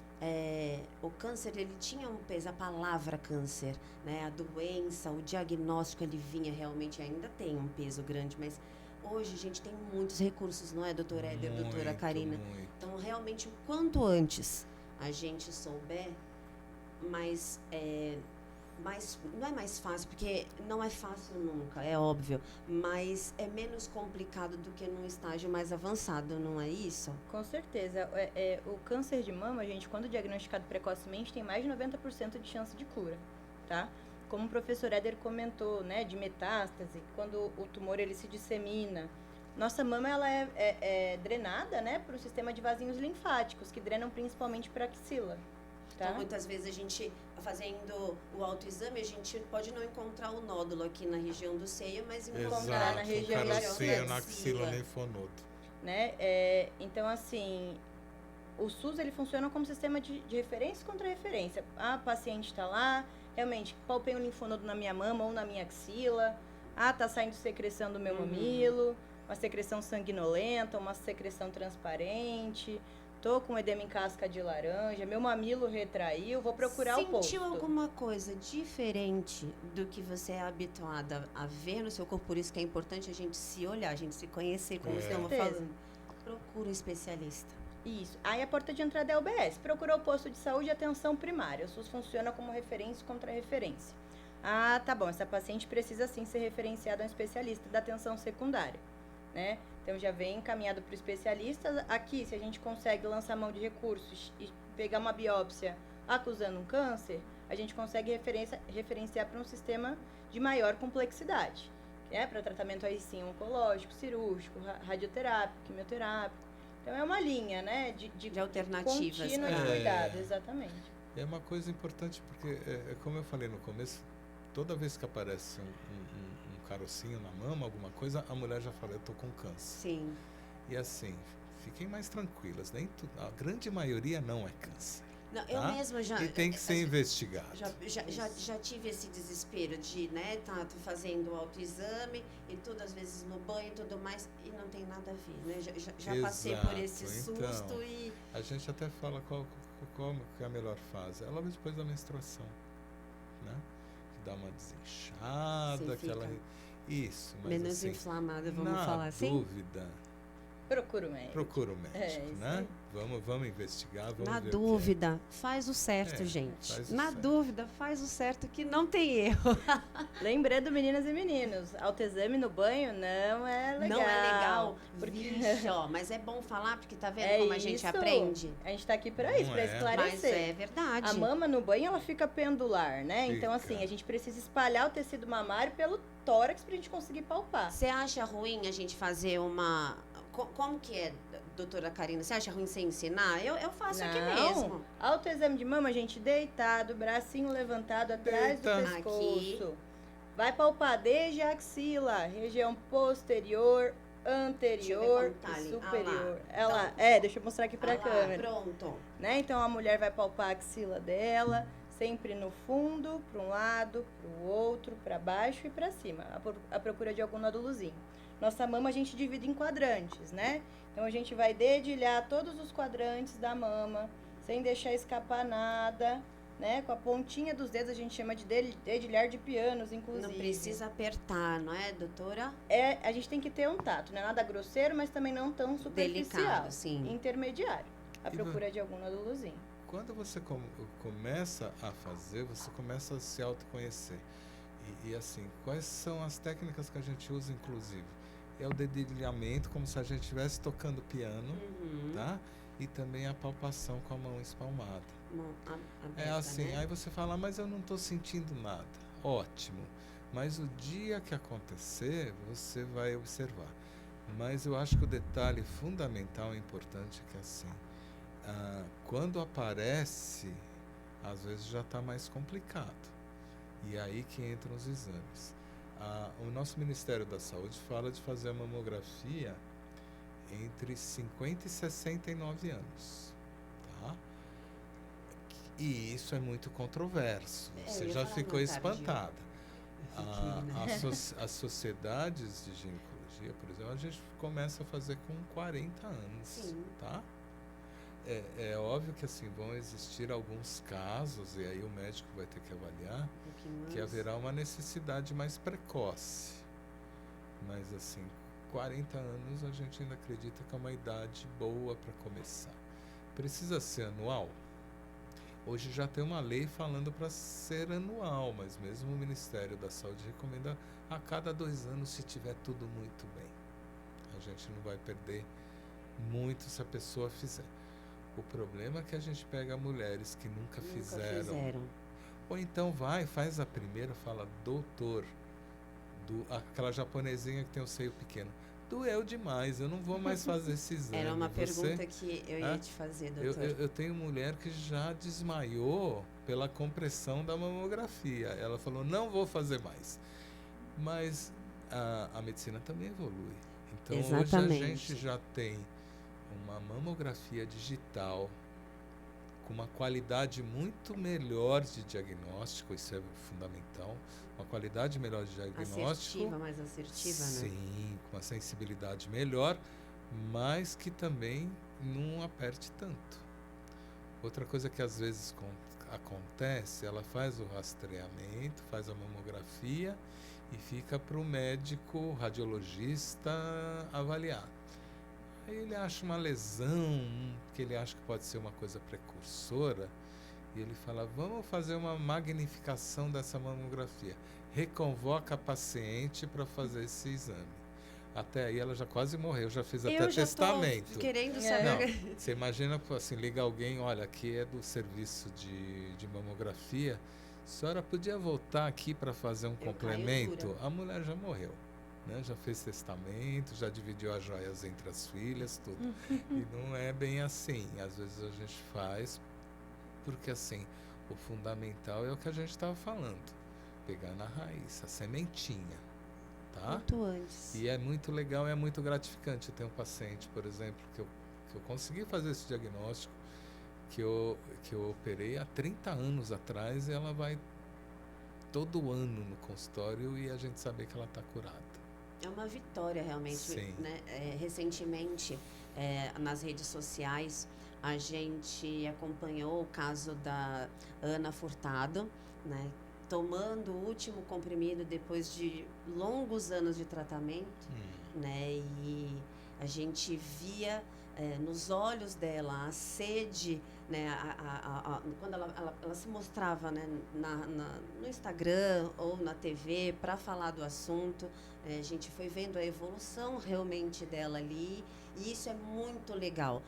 o câncer, ele tinha um peso, a palavra câncer, né? A doença, o diagnóstico, ele vinha realmente, ainda tem um peso grande, mas hoje a gente tem muitos recursos, não é, doutora Éder, doutora Karina? Muito. Então, realmente, o quanto antes a gente souber, mais não é mais fácil, porque não é fácil nunca, é óbvio, mas é menos complicado do que num estágio mais avançado, não é isso? Com certeza. O câncer de mama, gente, quando diagnosticado precocemente, tem mais de 90% de chance de cura, tá? Como o professor Éder comentou, né, de metástase, quando o tumor ele se dissemina, nossa mama ela é drenada, né, para o sistema de vasinhos linfáticos, que drenam principalmente para a axila. Tá? Então, muitas vezes a gente, fazendo o autoexame, a gente pode não encontrar o nódulo aqui na região do seio, mas encontrar na região da axila. na axila linfonodo. Né? Então, assim, o SUS ele funciona como sistema de referência contra referência. A paciente está lá, realmente, palpei um linfonodo na minha mama ou na minha axila. Tá saindo secreção do meu mamilo, uma secreção sanguinolenta, uma secreção transparente. Tô com edema em casca de laranja, meu mamilo retraiu, vou procurar o posto. Sentiu alguma coisa diferente do que você é habituada a ver no seu corpo? Por isso que é importante a gente se olhar, a gente se conhecer, como estamos falando. procura um especialista? Isso. Aí a porta de entrada é a UBS. Procurou o posto de saúde e atenção primária. O SUS funciona como referência e contra-referência. Ah, tá bom. Essa paciente precisa sim ser referenciada a um especialista da atenção secundária, né? Então já vem encaminhado para o especialista. Aqui, se a gente consegue lançar mão de recursos e pegar uma biópsia acusando um câncer, a gente consegue referenciar para um sistema de maior complexidade, né? Para tratamento aí sim oncológico, cirúrgico, radioterápico, quimioterápico. Então é uma linha, né, de alternativas. Contínua de cuidado, exatamente. É uma coisa importante porque, como eu falei no começo, toda vez que aparece um carocinho na mama, alguma coisa, a mulher já fala, eu tô com câncer. Sim. E assim, fiquem mais tranquilas, a grande maioria não é câncer. Não, eu mesma já... E tem que ser investigado. Já tive esse desespero de, né, tá fazendo o autoexame e tudo, às vezes no banho e tudo mais, e não tem nada a ver, né? Já passei por esse susto então, e... A gente até fala qual que é a melhor fase. É logo depois da menstruação, né? Que dá uma desinchada, aquela... Isso, mas menos assim, inflamada, vamos falar assim? Na dúvida... Procura o médico. Né? Vamos investigar, vamos Na ver dúvida, faz o certo, gente. Na dúvida, faz o certo que não tem erro. Lembrando, meninas e meninos, autoexame no banho não é legal. Não é legal. Vixe, mas é bom falar, porque tá vendo como a gente aprende? A gente tá aqui pra isso, pra esclarecer. Mas é verdade. A mama no banho, ela fica pendular, né? Então, assim, a gente precisa espalhar o tecido mamário pelo tórax pra gente conseguir palpar. Você acha ruim a gente fazer uma... Como que é, doutora Karina? Você acha ruim você ensinar? Eu faço aqui mesmo. Autoexame de mama, gente, deitado, bracinho levantado atrás do pescoço. Aqui. Vai palpar desde a axila, região posterior, anterior e superior. Ela, deixa eu mostrar aqui pra câmera. Pronto. Né? Então a mulher vai palpar a axila dela, sempre no fundo, para um lado, para o outro, para baixo e para cima, à procura de algum nódulozinho. Nossa mama a gente divide em quadrantes, né? Então a gente vai dedilhar todos os quadrantes da mama, sem deixar escapar nada, né? Com a pontinha dos dedos, a gente chama de dedilhar de pianos, inclusive. Não precisa apertar, não é, doutora? A gente tem que ter um tato, não é nada grosseiro, mas também não tão superficial. Delicado, sim. Intermediário, à procura de algum nódulozinho. Quando você começa a fazer, você começa a se autoconhecer. E assim, quais são as técnicas que a gente usa, inclusive? É o dedilhamento, como se a gente estivesse tocando piano, tá? E também a palpação com a mão espalmada. Aberta, assim, né? Aí você fala, mas eu não estou sentindo nada. Ótimo. Mas o dia que acontecer, você vai observar. Mas eu acho que o detalhe fundamental e importante é que assim, quando aparece, às vezes já está mais complicado. E aí que entram os exames. O nosso Ministério da Saúde fala de fazer a mamografia entre 50 e 69 anos. Tá? E isso é muito controverso. Você já ficou espantada. As sociedades de ginecologia, por exemplo, a gente começa a fazer com 40 anos. Sim. Tá? É óbvio que assim vão existir alguns casos, e aí o médico vai ter que avaliar, que haverá uma necessidade mais precoce. Mas assim, 40 anos a gente ainda acredita que é uma idade boa para começar. Precisa ser anual? Hoje já tem uma lei falando para ser anual, mas mesmo o Ministério da Saúde recomenda a cada 2 anos, se tiver tudo muito bem. A gente não vai perder muito se a pessoa fizer. O problema é que a gente pega mulheres que nunca fizeram. Ou então faz a primeira, fala, doutor, aquela japonesinha que tem o seio pequeno. Doeu demais, eu não vou mais fazer esse exame. Era uma pergunta que eu ia te fazer, doutor. Eu tenho mulher que já desmaiou pela compressão da mamografia. Ela falou, não vou fazer mais. Mas a medicina também evolui. Então Exatamente. Hoje a gente já tem uma mamografia digital com uma qualidade muito melhor de diagnóstico, isso é fundamental, uma qualidade melhor de diagnóstico. Mais assertiva, né? Sim, com uma sensibilidade melhor, mas que também não aperte tanto. Outra coisa que às vezes acontece, ela faz o rastreamento, faz a mamografia e fica para o médico radiologista avaliar. Aí ele acha uma lesão, que ele acha que pode ser uma coisa precursora, e ele fala, vamos fazer uma magnificação dessa mamografia. Reconvoca a paciente para fazer esse exame. Até aí ela já quase morreu, já fez até Eu já testamento. tô querendo Não, saber. você imagina, assim, liga alguém, olha, aqui é do serviço de mamografia, a senhora podia voltar aqui para fazer um caio complemento? dura. A mulher já morreu, né? Já fez testamento, já dividiu as joias entre as filhas, tudo. E não é bem assim, às vezes a gente faz, porque assim, o fundamental é o que a gente estava falando, pegar na raiz, a sementinha, tá? Muito antes. E é muito legal, é muito gratificante. Eu tenho um paciente, por exemplo, que eu consegui fazer esse diagnóstico, que eu operei há 30 anos atrás, e ela vai todo ano no consultório e a gente sabe que ela está curada. É uma vitória, realmente. Sim. Né? Recentemente, nas redes sociais, a gente acompanhou o caso da Ana Furtado, né? Tomando o último comprimido depois de longos anos de tratamento, né? E a gente via nos olhos dela a sede, né? Quando ela se mostrava, né? No Instagram ou na TV para falar do assunto, a gente foi vendo a evolução realmente dela ali, e isso é muito legal.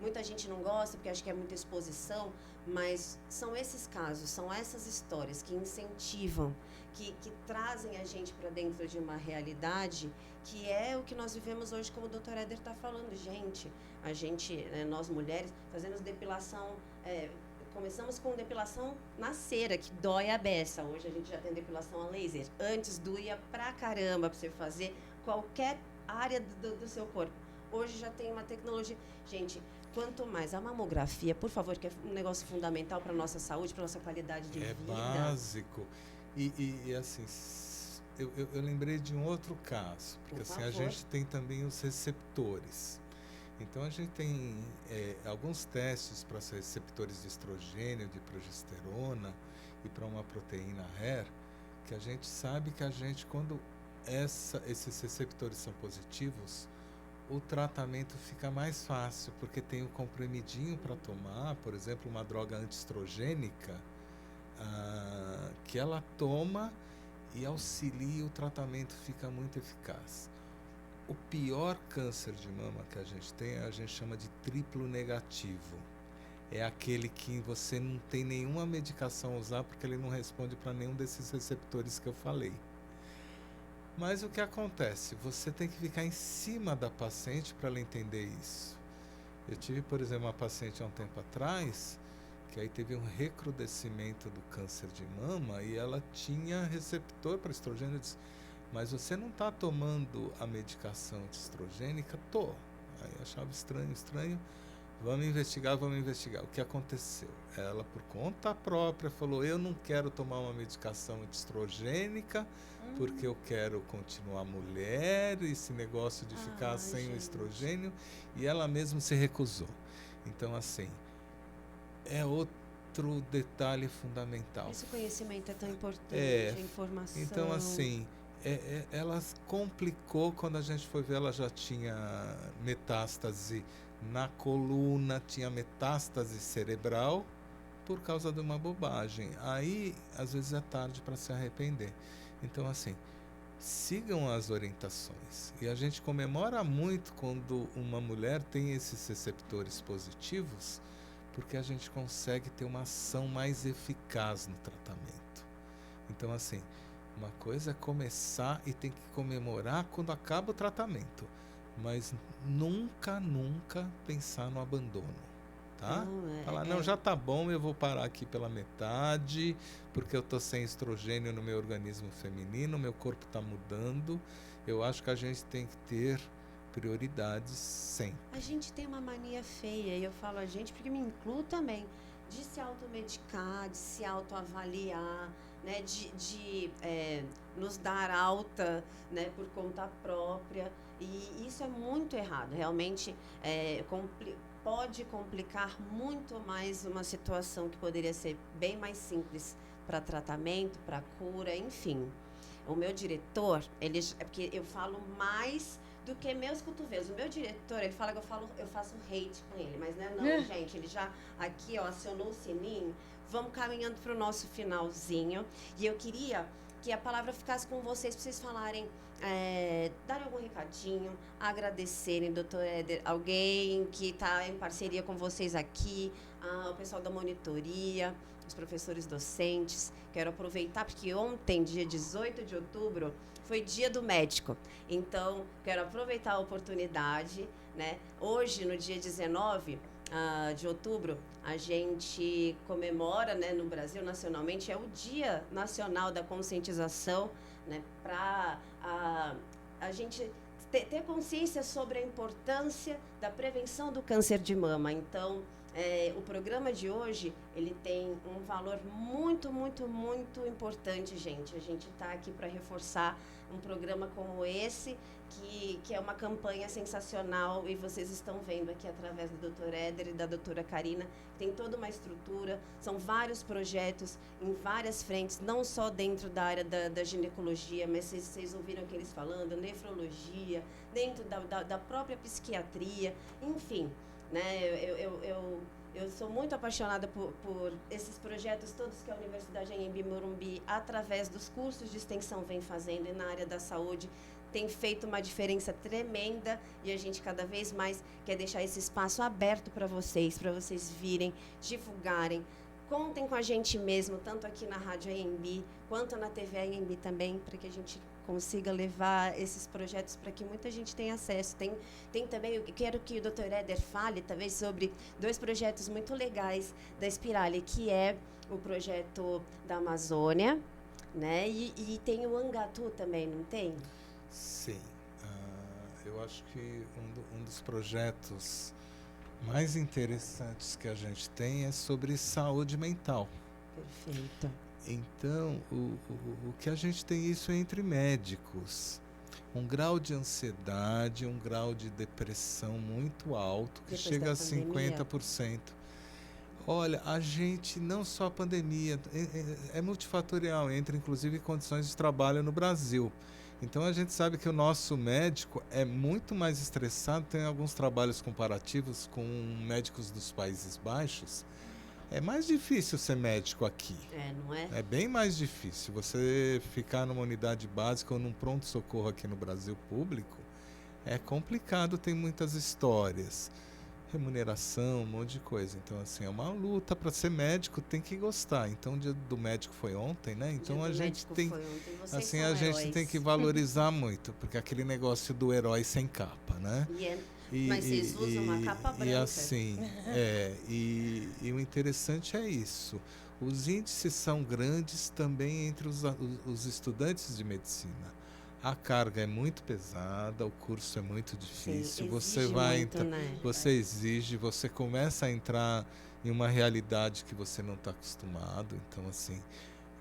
Muita gente não gosta porque acha que é muita exposição, mas são esses casos, são essas histórias que incentivam, que trazem a gente para dentro de uma realidade que é o que nós vivemos hoje, como o Dr. Éder está falando. Gente, a gente, nós mulheres, fazemos depilação, começamos com depilação na cera, que dói a beça. Hoje a gente já tem depilação a laser. Antes doía pra caramba para você fazer qualquer área do seu corpo. Hoje já tem uma tecnologia. Gente, quanto mais a mamografia, por favor, que é um negócio fundamental para a nossa saúde, para a nossa qualidade de vida. É básico. E assim, eu lembrei de um outro caso, porque assim, a gente tem também os receptores. Então a gente tem alguns testes para os receptores de estrogênio, de progesterona e para uma proteína HER, que a gente sabe que a gente, quando esses receptores são positivos, o tratamento fica mais fácil, porque tem o comprimidinho para tomar, por exemplo, uma droga antiestrogênica, que ela toma e auxilia, o tratamento fica muito eficaz. O pior câncer de mama que a gente chama de triplo negativo. É aquele que você não tem nenhuma medicação a usar, porque ele não responde para nenhum desses receptores que eu falei. Mas o que acontece? Você tem que ficar em cima da paciente para ela entender isso. Eu tive, por exemplo, uma paciente há um tempo atrás, que aí teve um recrudescimento do câncer de mama e ela tinha receptor para estrogênio. Eu disse, mas você não está tomando a medicação antiestrogênica? Tô. Aí eu achava estranho. Vamos investigar. O que aconteceu? Ela, por conta própria, falou, eu não quero tomar uma medicação antiestrogênica, porque eu quero continuar mulher, esse negócio de ficar sem o estrogênio, e ela mesma se recusou. Então, assim, é outro detalhe fundamental. Esse conhecimento é tão importante, a informação. Então, assim, ela complicou. Quando a gente foi ver, ela já tinha metástase na coluna, tinha metástase cerebral por causa de uma bobagem. Aí, às vezes, é tarde para se arrepender. Então, assim, sigam as orientações. E a gente comemora muito quando uma mulher tem esses receptores positivos, porque a gente consegue ter uma ação mais eficaz no tratamento. Então, assim, uma coisa é começar e tem que comemorar quando acaba o tratamento, mas nunca pensar no abandono, tá? Falar, não, já tá bom, eu vou parar aqui pela metade, porque eu tô sem estrogênio no meu organismo feminino, meu corpo tá mudando. Eu acho que a gente tem que ter prioridades sempre. A gente tem uma mania feia, e eu falo a gente porque me incluo também, de se automedicar, de se autoavaliar, né, de nos dar alta, né, por conta própria, e isso é muito errado. Realmente pode complicar muito mais uma situação que poderia ser bem mais simples para tratamento, para cura, enfim. O meu diretor, porque eu falo mais do que meus cotovelos. O meu diretor, ele fala que eu faço hate com ele, mas não, gente, ele já aqui, ó, acionou o sininho. Vamos caminhando para o nosso finalzinho. E eu queria que a palavra ficasse com vocês, para vocês falarem, darem algum recadinho, agradecerem, doutor Éder, alguém que está em parceria com vocês aqui, o pessoal da monitoria, os professores docentes. Quero aproveitar, porque ontem, dia 18 de outubro, foi dia do médico. Então, quero aproveitar a oportunidade, né? Hoje, no dia 19 de outubro, a gente comemora, né, no Brasil, nacionalmente, é o Dia Nacional da Conscientização, né, para a gente ter consciência sobre a importância da prevenção do câncer de mama. Então, o programa de hoje, ele tem um valor muito, muito, muito importante, gente. A gente está aqui para reforçar um programa como esse, que é uma campanha sensacional, e vocês estão vendo aqui através do Dr. Éder e da doutora Karina, tem toda uma estrutura, são vários projetos em várias frentes, não só dentro da área da ginecologia, mas vocês ouviram aqui eles falando, nefrologia, dentro da própria psiquiatria, enfim, né? Eu sou muito apaixonada por esses projetos todos que a Universidade Anhembi Morumbi, através dos cursos de extensão, vem fazendo, e na área da saúde tem feito uma diferença tremenda, e a gente cada vez mais quer deixar esse espaço aberto para vocês virem, divulgarem. Contem com a gente mesmo, tanto aqui na Rádio Anhembi, quanto na TV Anhembi também, para que a gente consiga levar esses projetos para que muita gente tenha acesso. Tem também, eu quero que o Dr. Éder fale talvez sobre 2 projetos muito legais da Spirale, que é o projeto da Amazônia, né? E tem o Angatu também, não tem? Sim. Eu acho que um dos projetos mais interessantes que a gente tem é sobre saúde mental. Perfeito. Então, o que a gente tem isso é entre médicos. Um grau de ansiedade, um grau de depressão muito alto, que chega a 50%. Olha, a gente, não só a pandemia, é multifatorial, entra inclusive condições de trabalho no Brasil. Então a gente sabe que o nosso médico é muito mais estressado, tem alguns trabalhos comparativos com médicos dos Países Baixos. É mais difícil ser médico aqui. Não é? É bem mais difícil. Você ficar numa unidade básica ou num pronto-socorro aqui no Brasil público é complicado, tem muitas histórias. Remuneração, um monte de coisa. Então, assim, é uma luta para ser médico, tem que gostar. Então, o dia do médico foi ontem, né? Então, a gente tem, assim, a gente tem que valorizar muito, porque aquele negócio do herói sem capa, né? Mas vocês usam uma capa branca. E assim, e o interessante é isso. Os índices são grandes também entre os estudantes de medicina. A carga é muito pesada, o curso é muito difícil. Você vai muito, né? Você exige, você começa a entrar em uma realidade que você não está acostumado. Então, assim,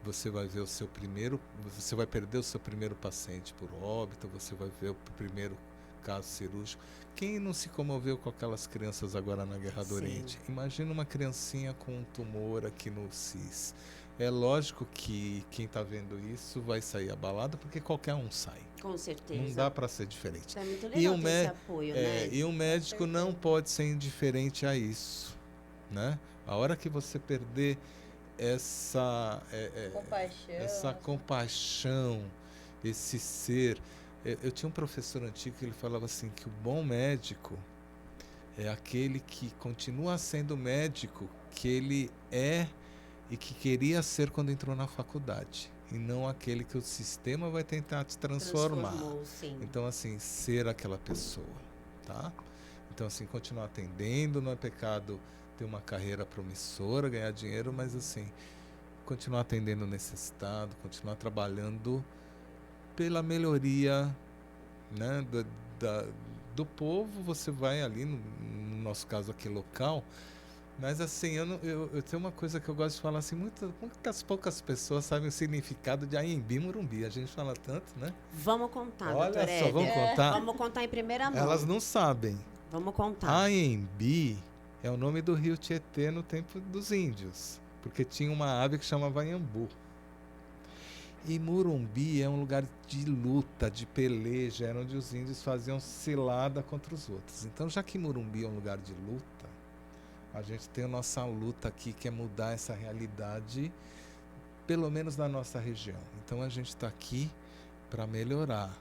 você vai ver você vai perder o seu primeiro paciente por óbito, você vai ver o primeiro caso cirúrgico. Quem não se comoveu com aquelas crianças agora na Guerra do Oriente? Imagina uma criancinha com um tumor aqui no CIS. É lógico que quem está vendo isso vai sair abalado, porque qualquer um sai. Com certeza. Não dá para ser diferente. É muito legal ter esse apoio, né? E o médico não pode ser indiferente a isso, né? A hora que você perder essa compaixão, esse ser... Eu tinha um professor antigo que ele falava assim, que o bom médico é aquele que continua sendo médico que ele é e que queria ser quando entrou na faculdade, e não aquele que o sistema vai tentar te transformar. Então, assim, ser aquela pessoa, tá? Então, assim, continuar atendendo, não é pecado ter uma carreira promissora, ganhar dinheiro, mas, assim, continuar atendendo o necessitado, continuar trabalhando pela melhoria, né, do povo. Você vai ali, no nosso caso aqui local, mas assim, eu tenho uma coisa que eu gosto de falar assim, muitas poucas pessoas sabem o significado de Anhembi Morumbi. A gente fala tanto, né? Vamos contar, olha doutor só, vamos contar? Vamos contar em primeira mão. Elas não sabem. Vamos contar. Anhembi é o nome do rio Tietê no tempo dos índios, porque tinha uma ave que chamava Anhambu. E Morumbi é um lugar de luta, de peleja, era onde os índios faziam cilada contra os outros. Então, já que Morumbi é um lugar de luta, a gente tem a nossa luta aqui, que é mudar essa realidade, pelo menos na nossa região. Então, a gente está aqui para melhorar.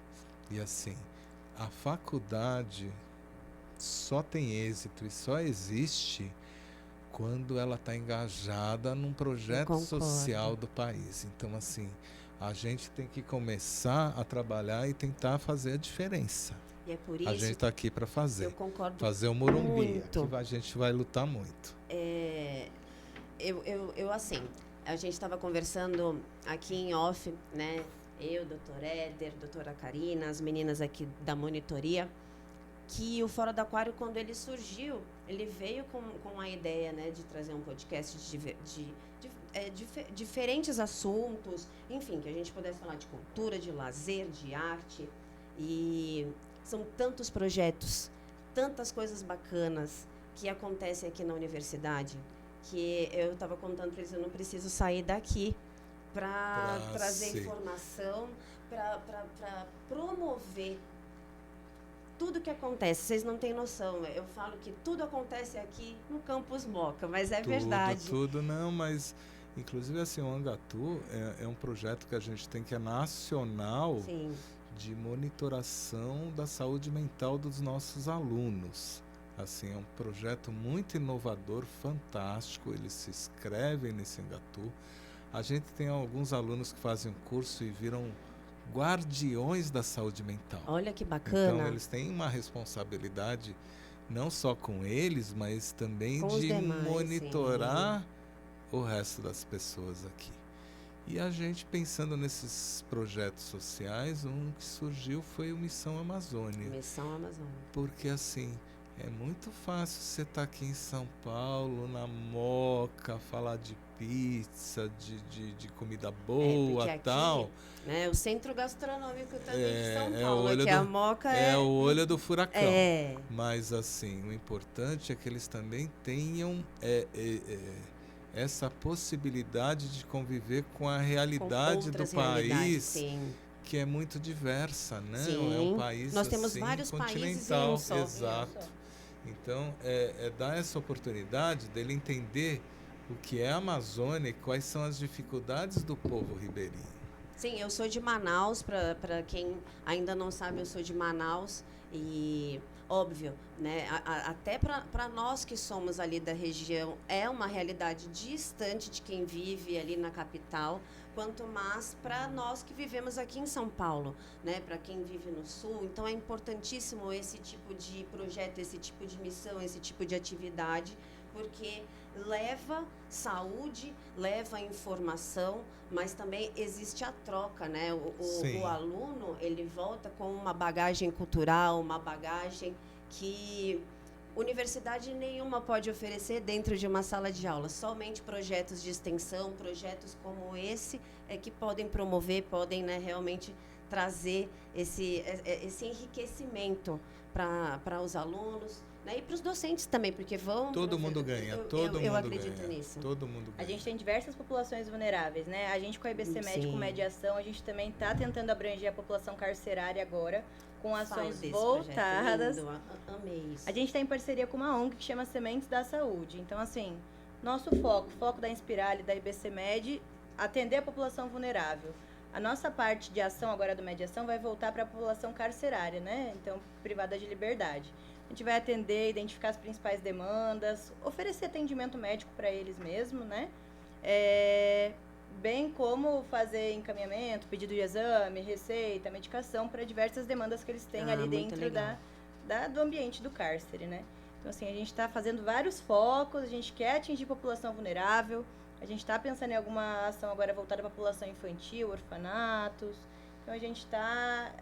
E assim, a faculdade só tem êxito e só existe quando ela está engajada num projeto social do país. Então, assim, a gente tem que começar a trabalhar e tentar fazer a diferença. E é por isso a gente está aqui para fazer. Eu concordo fazer o Morumbi. muito. Aqui a gente vai lutar muito. Eu assim, a gente estava conversando aqui em off, né? Eu, doutor Éder, doutora Karina, as meninas aqui da monitoria, que o Fora do Aquário, quando ele surgiu, ele veio com a ideia, né, de trazer um podcast de diferentes assuntos, enfim, que a gente pudesse falar de cultura, de lazer, de arte. E são tantos projetos, tantas coisas bacanas que acontecem aqui na universidade, que eu estava contando para eles, eu não preciso sair daqui para trazer informação, para promover tudo que acontece. Vocês não têm noção. Eu falo que tudo acontece aqui no Campus Moca, mas é verdade. Tudo não, mas inclusive assim, o Angatu é um projeto que a gente tem, que é nacional. Sim. De monitoração da saúde mental dos nossos alunos. Assim, é um projeto muito inovador, fantástico. Eles se inscrevem nesse Angatu. A gente tem alguns alunos que fazem um curso e viram guardiões da saúde mental. Olha que bacana. Então, eles têm uma responsabilidade não só com eles, mas também com de demais, monitorar sim. O resto das pessoas aqui. E a gente, pensando nesses projetos sociais, um que surgiu foi o Missão Amazônia. Missão Amazônia. Porque, assim, é muito fácil você estar aqui em São Paulo, na Moca, falar de pizza, de comida boa e tal. Né, o centro gastronômico também de São Paulo, que a Moca é o olho do furacão. É. Mas, assim, o importante é que eles também tenham essa possibilidade de conviver com a realidade do país, sim. Que é muito diversa, né? Sim. É um país Nós temos assim, vários países em continental, um só. exato. Então, dar essa oportunidade dele entender o que é a Amazônia e quais são as dificuldades do povo ribeirinho. Sim, eu sou de Manaus, para quem ainda não sabe, eu sou de Manaus e... Óbvio, né? Até para nós que somos ali da região, é uma realidade distante de quem vive ali na capital, quanto mais para nós que vivemos aqui em São Paulo, né? Para quem vive no Sul. Então, é importantíssimo esse tipo de projeto, esse tipo de missão, esse tipo de atividade, porque leva saúde, leva informação, mas também existe a troca, né? O aluno, ele volta com uma bagagem cultural, uma bagagem que universidade nenhuma pode oferecer dentro de uma sala de aula. Somente projetos de extensão, projetos como esse é que podem promover, podem, né, realmente trazer esse enriquecimento para os alunos. Né? E para os docentes também, porque vão... Todo mundo ganha, eu acredito nisso. Todo mundo ganha. A gente tem diversas populações vulneráveis, né? A gente com a IBC Med, com mediação, a gente também está tentando abranger a população carcerária agora, com ações voltadas. Lindo, amei isso. A gente está em parceria com uma ONG que chama Sementes da Saúde. Então, assim, nosso foco da Inspirale e da IBC Med, atender a população vulnerável. A nossa parte de ação agora do mediação vai voltar para a população carcerária, né? Então, privada de liberdade. A gente vai atender, identificar as principais demandas, oferecer atendimento médico para eles mesmo, né? Bem como fazer encaminhamento, pedido de exame, receita, medicação para diversas demandas que eles têm ali dentro do ambiente do cárcere, né? Então, assim, a gente está fazendo vários focos, a gente quer atingir a população vulnerável, a gente está pensando em alguma ação agora voltada para a população infantil, orfanatos. Então, a gente está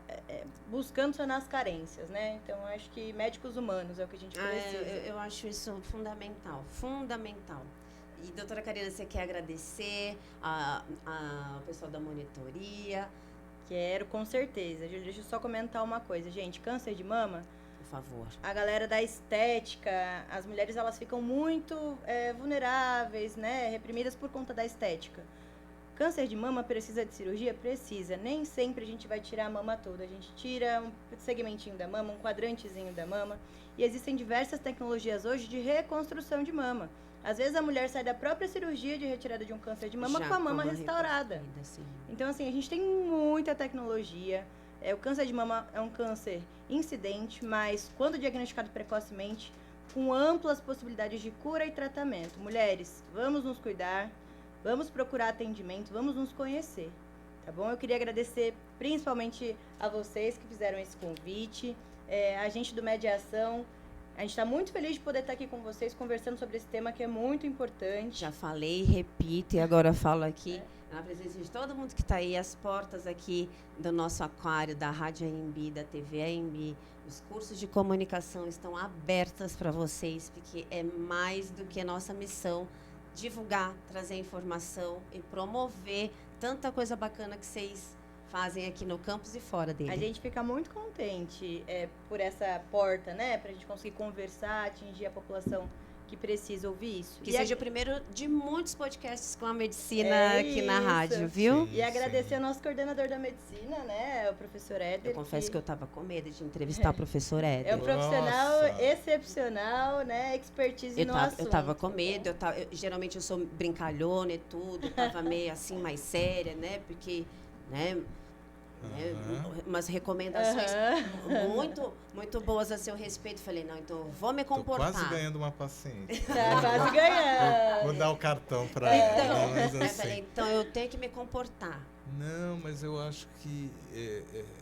buscando sanar as carências, né? Então, acho que médicos humanos é o que a gente precisa. Eu acho isso fundamental, fundamental. E, doutora Karina, você quer agradecer ao pessoal da monitoria? Quero, com certeza. Deixa eu só comentar uma coisa. Gente, câncer de mama... Por favor. A galera da estética, as mulheres, elas ficam muito vulneráveis, né? Reprimidas por conta da estética. Câncer de mama precisa de cirurgia? Precisa. Nem sempre a gente vai tirar a mama toda. A gente tira um segmentinho da mama, um quadrantezinho da mama. E existem diversas tecnologias hoje de reconstrução de mama. Às vezes a mulher sai da própria cirurgia de retirada de um câncer de mama com a mama restaurada. Então, assim, a gente tem muita tecnologia. O câncer de mama é um câncer incidente, mas quando diagnosticado precocemente, com amplas possibilidades de cura e tratamento. Mulheres, vamos nos cuidar, vamos procurar atendimento, vamos nos conhecer, tá bom? Eu queria agradecer principalmente a vocês que fizeram esse convite, a gente do Mediação. A gente está muito feliz de poder estar aqui com vocês, conversando sobre esse tema que é muito importante. Já falei, repito, e agora falo aqui, na presença de todo mundo que está aí, as portas aqui do nosso aquário, da Rádio AMB, da TV AMB, os cursos de comunicação estão abertas para vocês, porque é mais do que a nossa missão divulgar, trazer informação e promover tanta coisa bacana que vocês fazem aqui no campus e fora dele. A gente fica muito contente por essa porta, né? Pra gente conseguir conversar, atingir a população que precisa ouvir isso. Que seja o primeiro de muitos podcasts com a medicina aqui na rádio, viu? Sim, e agradecer ao nosso coordenador da medicina, né? O professor Éder. Eu confesso que eu estava com medo de entrevistar o professor Éder. É um profissional excepcional, né? Expertise no assunto. Eu estava com medo, geralmente eu sou brincalhona e tudo, eu tava meio assim, mais séria, né? Porque, né? Umas recomendações muito boas a seu respeito. Falei, não, então eu vou me comportar. Tô quase ganhando uma paciente. Tá quase ganhando. Vou dar o cartão para ela. Mas assim, falei, então eu tenho que me comportar. Não, mas eu acho que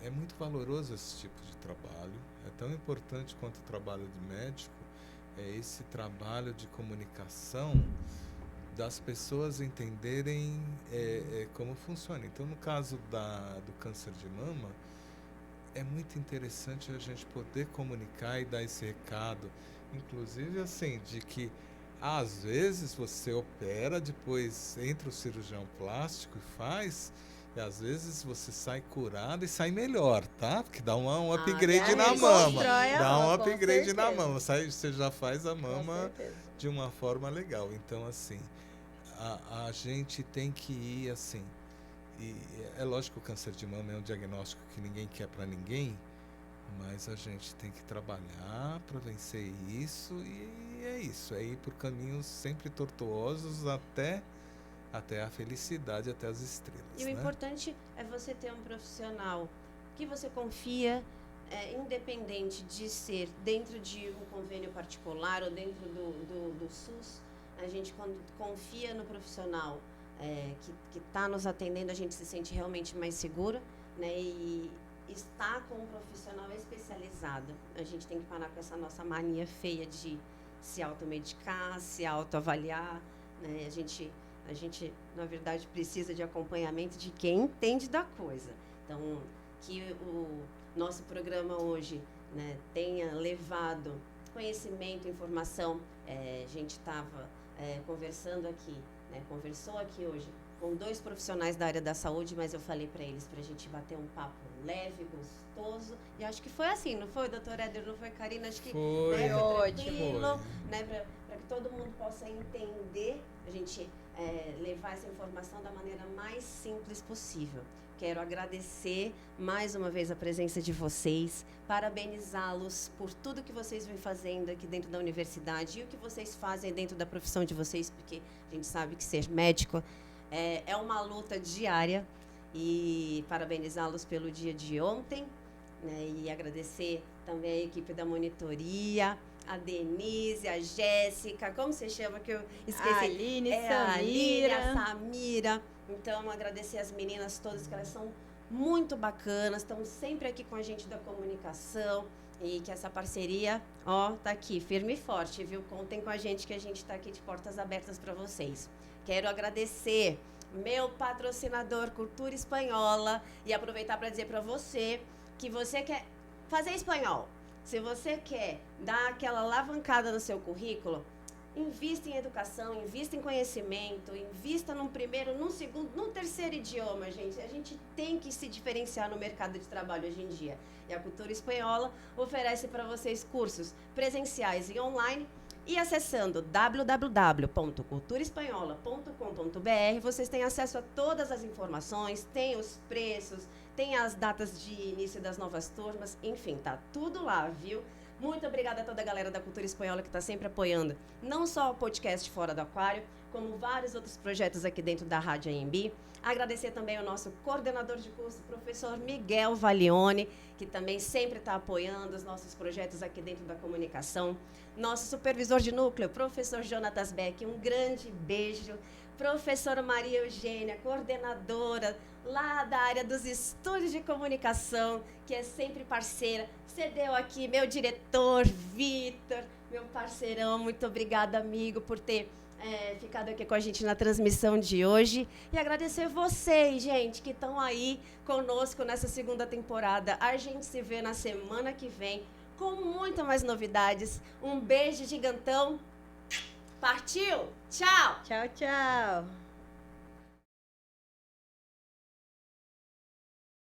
é muito valoroso esse tipo de trabalho. É tão importante quanto o trabalho de médico. É esse trabalho de comunicação das pessoas entenderem como funciona. Então, no caso do câncer de mama, é muito interessante a gente poder comunicar e dar esse recado, inclusive assim, de que às vezes você opera, depois entra o cirurgião plástico e faz, e às vezes você sai curado e sai melhor, tá? Porque dá um upgrade na mama. Dá um upgrade na mama. Você já faz a mama de uma forma legal. Então, assim, a gente tem que ir assim, e é lógico que o câncer de mama é um diagnóstico que ninguém quer para ninguém, mas a gente tem que trabalhar para vencer isso, e é isso, é ir por caminhos sempre tortuosos até a felicidade, até as estrelas. E o importante é você ter um profissional que você confia, independente de ser dentro de um convênio particular ou dentro do SUS. A gente, quando confia no profissional que está nos atendendo, a gente se sente realmente mais segura, né? E estar com um profissional especializado. A gente tem que parar com essa nossa mania feia de se automedicar, se autoavaliar, né? A gente, na verdade, precisa de acompanhamento de quem entende da coisa. Então, que o nosso programa hoje, né, tenha levado conhecimento, informação. A gente estava conversando aqui, né, conversou aqui hoje com 2 profissionais da área da saúde, mas eu falei para eles para a gente bater um papo leve, gostoso, e acho que foi assim, não foi, doutor Éder, não foi, Karina? Acho que foi ótimo, né, para que todo mundo possa entender, a gente levar essa informação da maneira mais simples possível. Quero agradecer mais uma vez a presença de vocês, parabenizá-los por tudo que vocês vêm fazendo aqui dentro da universidade e o que vocês fazem dentro da profissão de vocês, porque a gente sabe que ser médico é uma luta diária, e parabenizá-los pelo dia de ontem, né, e agradecer também a equipe da monitoria, a Denise, a Jéssica, como você chama que eu esqueci? A Aline, a Samira. Então, agradecer as meninas todas, que elas são muito bacanas, estão sempre aqui com a gente da comunicação, e que essa parceria, tá aqui, firme e forte, viu? Contem com a gente, que a gente está aqui de portas abertas para vocês. Quero agradecer meu patrocinador Cultura Espanhola, e aproveitar para dizer para você que você quer fazer espanhol. Se você quer dar aquela alavancada no seu currículo, invista em educação, invista em conhecimento, invista num primeiro, num segundo, num terceiro idioma, gente. A gente tem que se diferenciar no mercado de trabalho hoje em dia. E a Cultura Espanhola oferece para vocês cursos presenciais e online, E acessando www.culturaespanhola.com.br, vocês têm acesso a todas as informações, tem os preços, tem as datas de início das novas turmas, enfim, tá tudo lá, viu? Muito obrigada a toda a galera da Cultura Espanhola que está sempre apoiando, não só o podcast Fora do Aquário, como vários outros projetos aqui dentro da Rádio AMB. Agradecer também ao nosso coordenador de curso, professor Miguel Valione, que também sempre está apoiando os nossos projetos aqui dentro da comunicação. Nosso supervisor de núcleo, professor Jonatas Beck, um grande beijo. Professora Maria Eugênia, coordenadora lá da área dos estúdios de comunicação, que é sempre parceira. Cedeu aqui, meu diretor, Vitor, meu parceirão, muito obrigada, amigo, por ter ficado aqui com a gente na transmissão de hoje. E agradecer vocês, gente, que estão aí conosco nessa segunda temporada. A gente se vê na semana que vem com muito mais novidades. Um beijo gigantão. Partiu? Tchau! Tchau, tchau!